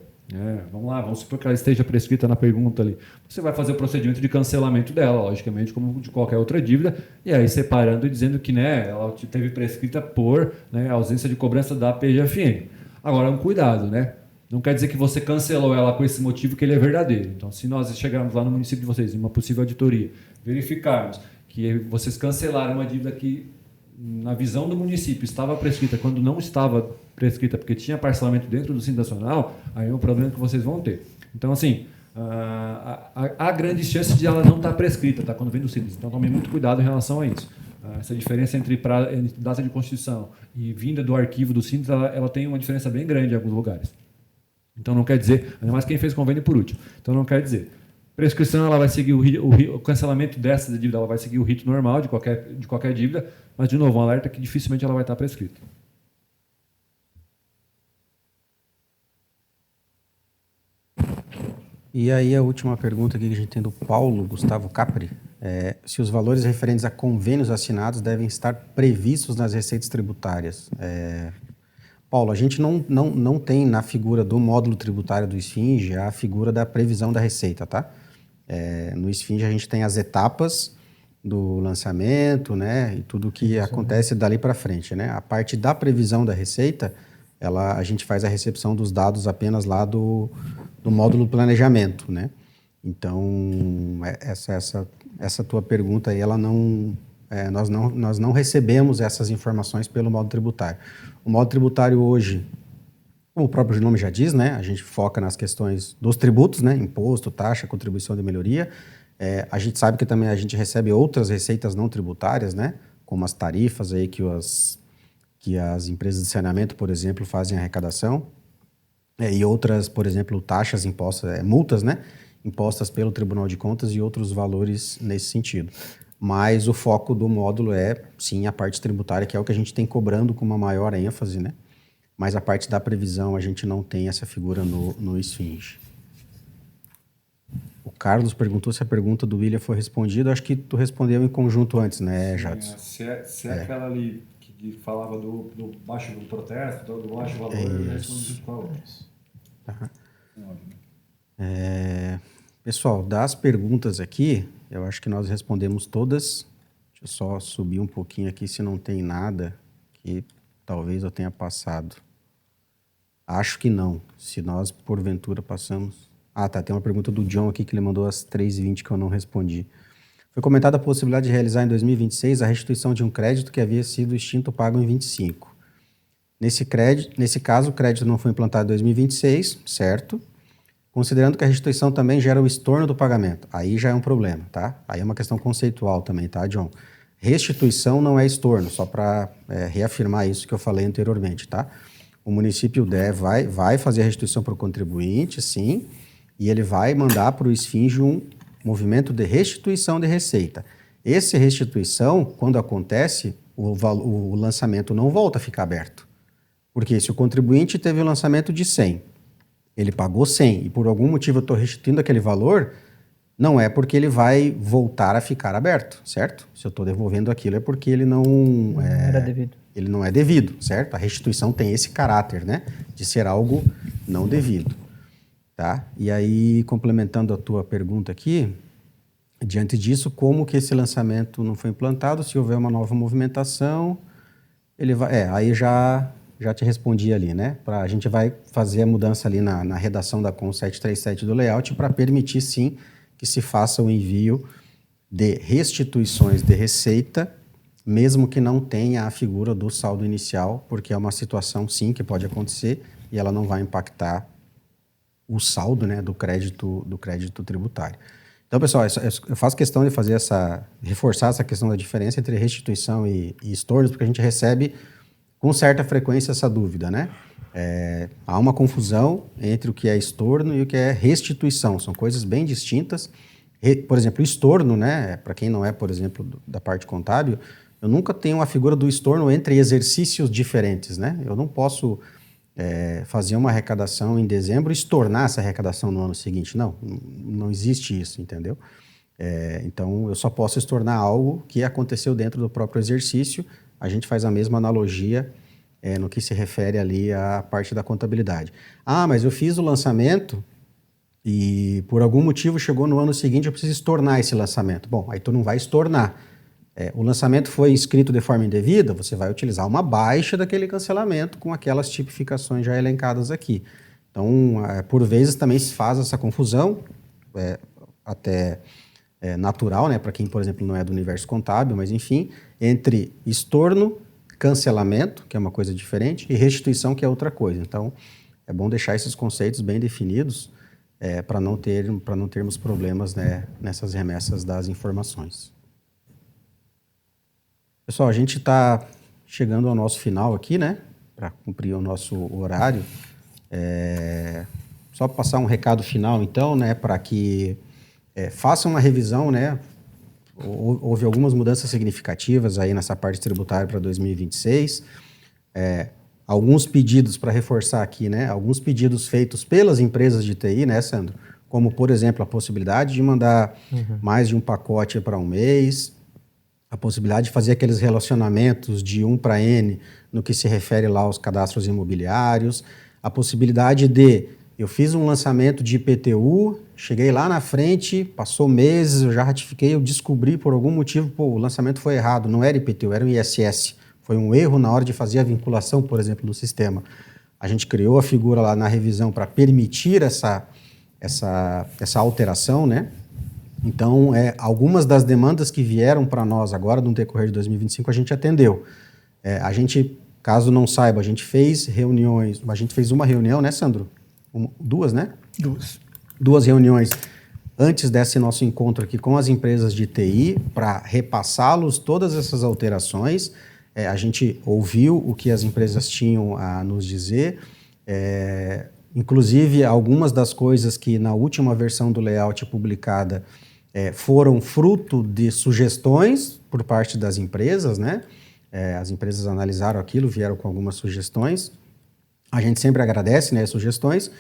vamos supor que ela esteja prescrita na pergunta ali. Você vai fazer o procedimento de cancelamento dela, logicamente, como de qualquer outra dívida, e aí separando e dizendo que ela teve prescrita por ausência de cobrança da PGFN. Agora, um cuidado, né? Não quer dizer que você cancelou ela com esse motivo que ele é verdadeiro. Então, se nós chegarmos lá no município de vocês, em uma possível auditoria, verificarmos que vocês cancelaram uma dívida que, na visão do município, estava prescrita quando não estava prescrita porque tinha parcelamento dentro do Simples Nacional, aí é um problema que vocês vão ter. Então, assim, há grandes chances de ela não estar prescrita, tá? Quando vem do Simples. Então, tome muito cuidado em relação a isso. Essa diferença entre data de constituição e vinda do arquivo do Simples, ela tem uma diferença bem grande em alguns lugares. Então, não quer dizer, ainda mais quem fez convênio por último. Então, não quer dizer. Prescrição, ela vai seguir o cancelamento dessa dívida, ela vai seguir o rito normal de qualquer dívida, mas, de novo, um alerta que dificilmente ela vai estar prescrita. E aí a última pergunta aqui que a gente tem do Paulo Gustavo Capri, se os valores referentes a convênios assinados devem estar previstos nas receitas tributárias. Paulo, a gente não tem na figura do módulo tributário do Esfinge a figura da previsão da receita, tá? No Esfinge a gente tem as etapas do lançamento, né, e tudo que acontece dali para frente, né? A parte da previsão da receita, a gente faz a recepção dos dados apenas lá do módulo planejamento, né? Então, essa tua pergunta aí, nós não recebemos essas informações pelo módulo tributário. O módulo tributário hoje, como o próprio nome já diz, né? A gente foca nas questões dos tributos, né? Imposto, taxa, contribuição de melhoria. A gente sabe que também a gente recebe outras receitas não tributárias, né? Como as tarifas aí que as empresas de saneamento, por exemplo, fazem arrecadação. E outras, por exemplo, taxas impostas, multas, né? Impostas pelo Tribunal de Contas e outros valores nesse sentido. Mas o foco do módulo é, sim, a parte tributária, que é o que a gente tem cobrando com uma maior ênfase, né? Mas a parte da previsão, a gente não tem essa figura no Esfinge. O Carlos perguntou se a pergunta do William foi respondida. Acho que tu respondeu em conjunto antes, né, Jadson? Se é aquela ali que falava do baixo do protesto, do baixo valor, eu respondi qual é. Pessoal, das perguntas aqui, eu acho que nós respondemos todas. Deixa eu só subir um pouquinho aqui se não tem nada que talvez eu tenha passado. Acho que não. Se nós, porventura, passamos... tem uma pergunta do John aqui que ele mandou às 3h20 que eu não respondi. Foi comentada a possibilidade de realizar em 2026 a restituição de um crédito que havia sido extinto pago em 25. Nesse caso, o crédito não foi implantado em 2026, certo? Considerando que a restituição também gera o estorno do pagamento. Aí já é um problema, tá? Aí é uma questão conceitual também, tá, John? Restituição não é estorno, só para reafirmar isso que eu falei anteriormente, tá? O município vai fazer a restituição para o contribuinte, sim, e ele vai mandar para o Esfinge um movimento de restituição de receita. Essa restituição, quando acontece, o lançamento não volta a ficar aberto. Porque se o contribuinte teve o lançamento de 100, ele pagou 100 e por algum motivo eu estou restituindo aquele valor, não é porque ele vai voltar a ficar aberto, certo? Se eu estou devolvendo aquilo é porque ele não era devido. Ele não é devido, certo? A restituição tem esse caráter, né? De ser algo não devido. Tá? E aí, complementando a tua pergunta aqui, diante disso, como que esse lançamento não foi implantado? Se houver uma nova movimentação, ele vai... aí já te respondi ali, né? A gente vai fazer a mudança ali na redação da CON 737 do layout para permitir, sim, que se faça o envio de restituições de receita, mesmo que não tenha a figura do saldo inicial, porque é uma situação, sim, que pode acontecer e ela não vai impactar o saldo, né, do crédito tributário. Então, pessoal, eu faço questão de reforçar essa questão da diferença entre restituição e estornos, porque a gente recebe com certa frequência essa dúvida, né? Há uma confusão entre o que é estorno e o que é restituição, são coisas bem distintas. Por exemplo, estorno, né, para quem não é, por exemplo, da parte contábil, eu nunca tenho a figura do estorno entre exercícios diferentes, né? Eu não posso fazer uma arrecadação em dezembro e estornar essa arrecadação no ano seguinte. Não existe isso, entendeu? Então, eu só posso estornar algo que aconteceu dentro do próprio exercício. A gente faz a mesma analogia no que se refere ali à parte da contabilidade. Mas eu fiz o lançamento e por algum motivo chegou no ano seguinte, eu preciso estornar esse lançamento. Bom, aí tu não vai estornar. O lançamento foi inscrito de forma indevida, você vai utilizar uma baixa daquele cancelamento com aquelas tipificações já elencadas aqui. Então, por vezes também se faz essa confusão, até natural, né, para quem, por exemplo, não é do universo contábil, mas enfim, entre estorno, cancelamento, que é uma coisa diferente, e restituição, que é outra coisa. Então, é bom deixar esses conceitos bem definidos para não termos problemas, né, nessas remessas das informações. Pessoal, a gente está chegando ao nosso final aqui, né, para cumprir o nosso horário. Só passar um recado final, então, né, para que façam uma revisão, né. Houve algumas mudanças significativas aí nessa parte tributária para 2026. Alguns pedidos para reforçar aqui, né? Alguns pedidos feitos pelas empresas de TI, né, Sandro? Como, por exemplo, a possibilidade de mandar mais de um pacote para um mês, a possibilidade de fazer aqueles relacionamentos de 1 para N no que se refere lá aos cadastros imobiliários, a possibilidade de eu fiz um lançamento de IPTU, cheguei lá na frente, passou meses, eu já ratifiquei, eu descobri por algum motivo, o lançamento foi errado, não era IPTU, era um ISS. Foi um erro na hora de fazer a vinculação, por exemplo, no sistema. A gente criou a figura lá na revisão para permitir essa alteração, né? Então, algumas das demandas que vieram para nós agora, no decorrer de 2025, a gente atendeu. A gente, caso não saiba, a gente fez reuniões, a gente fez uma reunião, né, Sandro? Duas, né? Duas reuniões antes desse nosso encontro aqui com as empresas de TI para repassá-los todas essas alterações. A gente ouviu o que as empresas tinham a nos dizer, inclusive algumas das coisas que na última versão do layout publicada foram fruto de sugestões por parte das empresas, né? As empresas analisaram aquilo, vieram com algumas sugestões. A gente sempre agradece, né, as sugestões,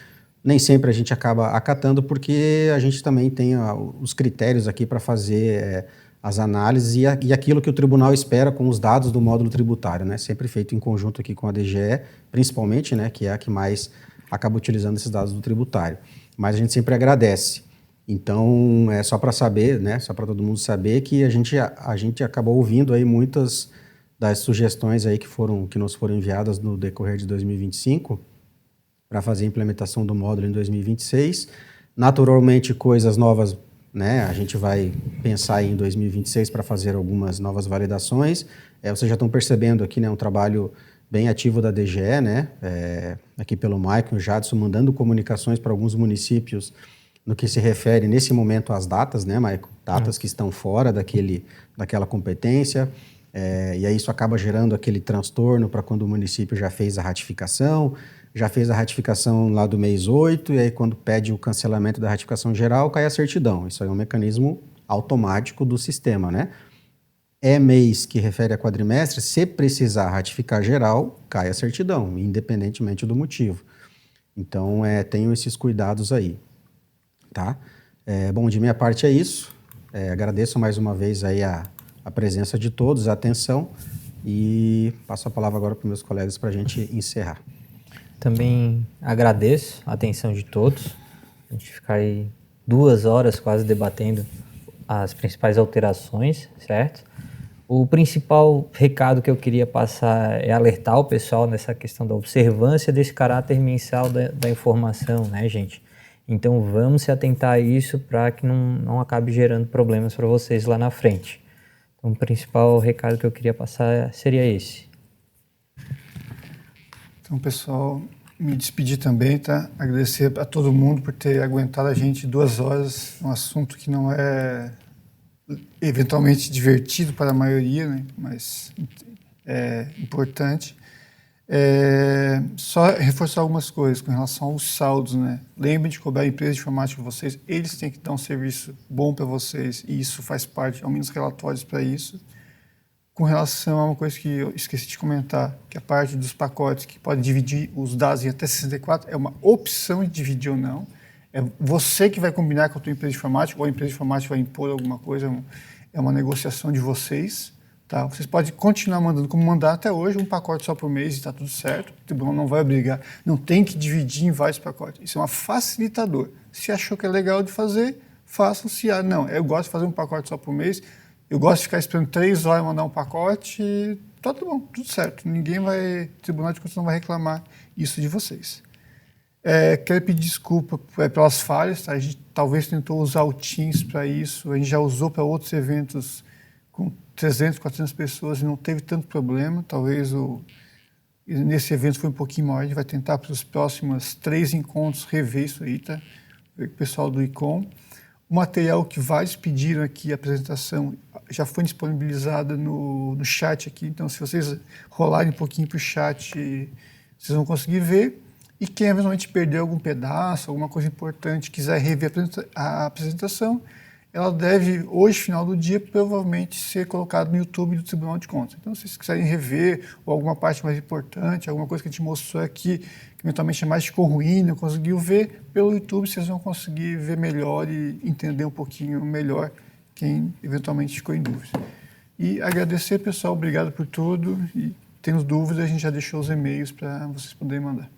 nem sempre a gente acaba acatando porque a gente também tem os critérios aqui para fazer as análises e aquilo que o tribunal espera com os dados do módulo tributário, né? Sempre feito em conjunto aqui com a DGE, principalmente, né? Que é a que mais acaba utilizando esses dados do tributário. Mas a gente sempre agradece. Então, é só para saber, né? Só para todo mundo saber que a gente acabou ouvindo aí muitas das sugestões aí que nos foram enviadas no decorrer de 2025 para fazer a implementação do módulo em 2026. Naturalmente, coisas novas, né? A gente vai pensar em 2026 para fazer algumas novas validações. Vocês já estão percebendo aqui, né, um trabalho bem ativo da DGE, né? Aqui pelo Maicon, o Jadson, mandando comunicações para alguns municípios no que se refere, nesse momento, às datas, né, Maicon? Datas que estão fora daquela competência. E aí isso acaba gerando aquele transtorno para quando o município já fez a ratificação lá do mês 8, e aí quando pede o cancelamento da ratificação geral, cai a certidão. Isso aí é um mecanismo automático do sistema, né? Mês que refere a quadrimestre, se precisar ratificar geral, cai a certidão, independentemente do motivo. Então, tenham esses cuidados aí, tá? Bom, de minha parte é isso. Agradeço mais uma vez aí a presença de todos, a atenção, e passo a palavra agora para os meus colegas para a gente encerrar. Também agradeço a atenção de todos. A gente ficar aí 2 horas quase debatendo as principais alterações, certo? O principal recado que eu queria passar é alertar o pessoal nessa questão da observância desse caráter mensal da informação, né, gente? Então vamos se atentar a isso para que não acabe gerando problemas para vocês lá na frente. Então o principal recado que eu queria passar seria esse. Então, pessoal, me despedir também, tá? Agradecer a todo mundo por ter aguentado a gente 2 horas, um assunto que não é eventualmente divertido para a maioria, né? Mas é importante. Só reforçar algumas coisas com relação aos saldos, né? Lembrem de cobrar a empresa de informática de vocês, eles têm que dar um serviço bom para vocês, e isso faz parte, ao menos relatórios para isso. Com relação a uma coisa que eu esqueci de comentar, que é a parte dos pacotes que pode dividir os dados em até 64, é uma opção de dividir ou não. É você que vai combinar com a tua empresa de informática, ou a empresa de informática vai impor alguma coisa, é uma negociação de vocês. Tá? Vocês podem continuar mandando como mandar até hoje, um pacote só por mês e está tudo certo. O tribunal não vai obrigar, não tem que dividir em vários pacotes. Isso é um facilitador. Se achou que é legal de fazer, façam. Se não, eu gosto de fazer um pacote só por mês, eu gosto de ficar esperando 3 horas e mandar um pacote, tá tudo bom, tudo certo. O Tribunal de Contas não vai reclamar isso de vocês. Quero pedir desculpa pelas falhas, tá? A gente talvez tentou usar o Teams para isso, a gente já usou para outros eventos com 300, 400 pessoas e não teve tanto problema. Talvez nesse evento foi um pouquinho maior. A gente vai tentar para os próximos 3 encontros rever isso aí, tá? O pessoal do ICOM. O material que vários pediram aqui, a apresentação, já foi disponibilizada no chat aqui. Então, se vocês rolarem um pouquinho para o chat, vocês vão conseguir ver. E quem eventualmente perdeu algum pedaço, alguma coisa importante, quiser rever a apresentação, ela deve, hoje, final do dia, provavelmente ser colocada no YouTube do Tribunal de Contas. Então, se vocês quiserem rever ou alguma parte mais importante, alguma coisa que a gente mostrou aqui, que eventualmente mais ficou ruim, não conseguiu ver, pelo YouTube vocês vão conseguir ver melhor e entender um pouquinho melhor quem eventualmente ficou em dúvida. E agradecer, pessoal, obrigado por tudo. E tendo dúvidas, a gente já deixou os e-mails para vocês poderem mandar.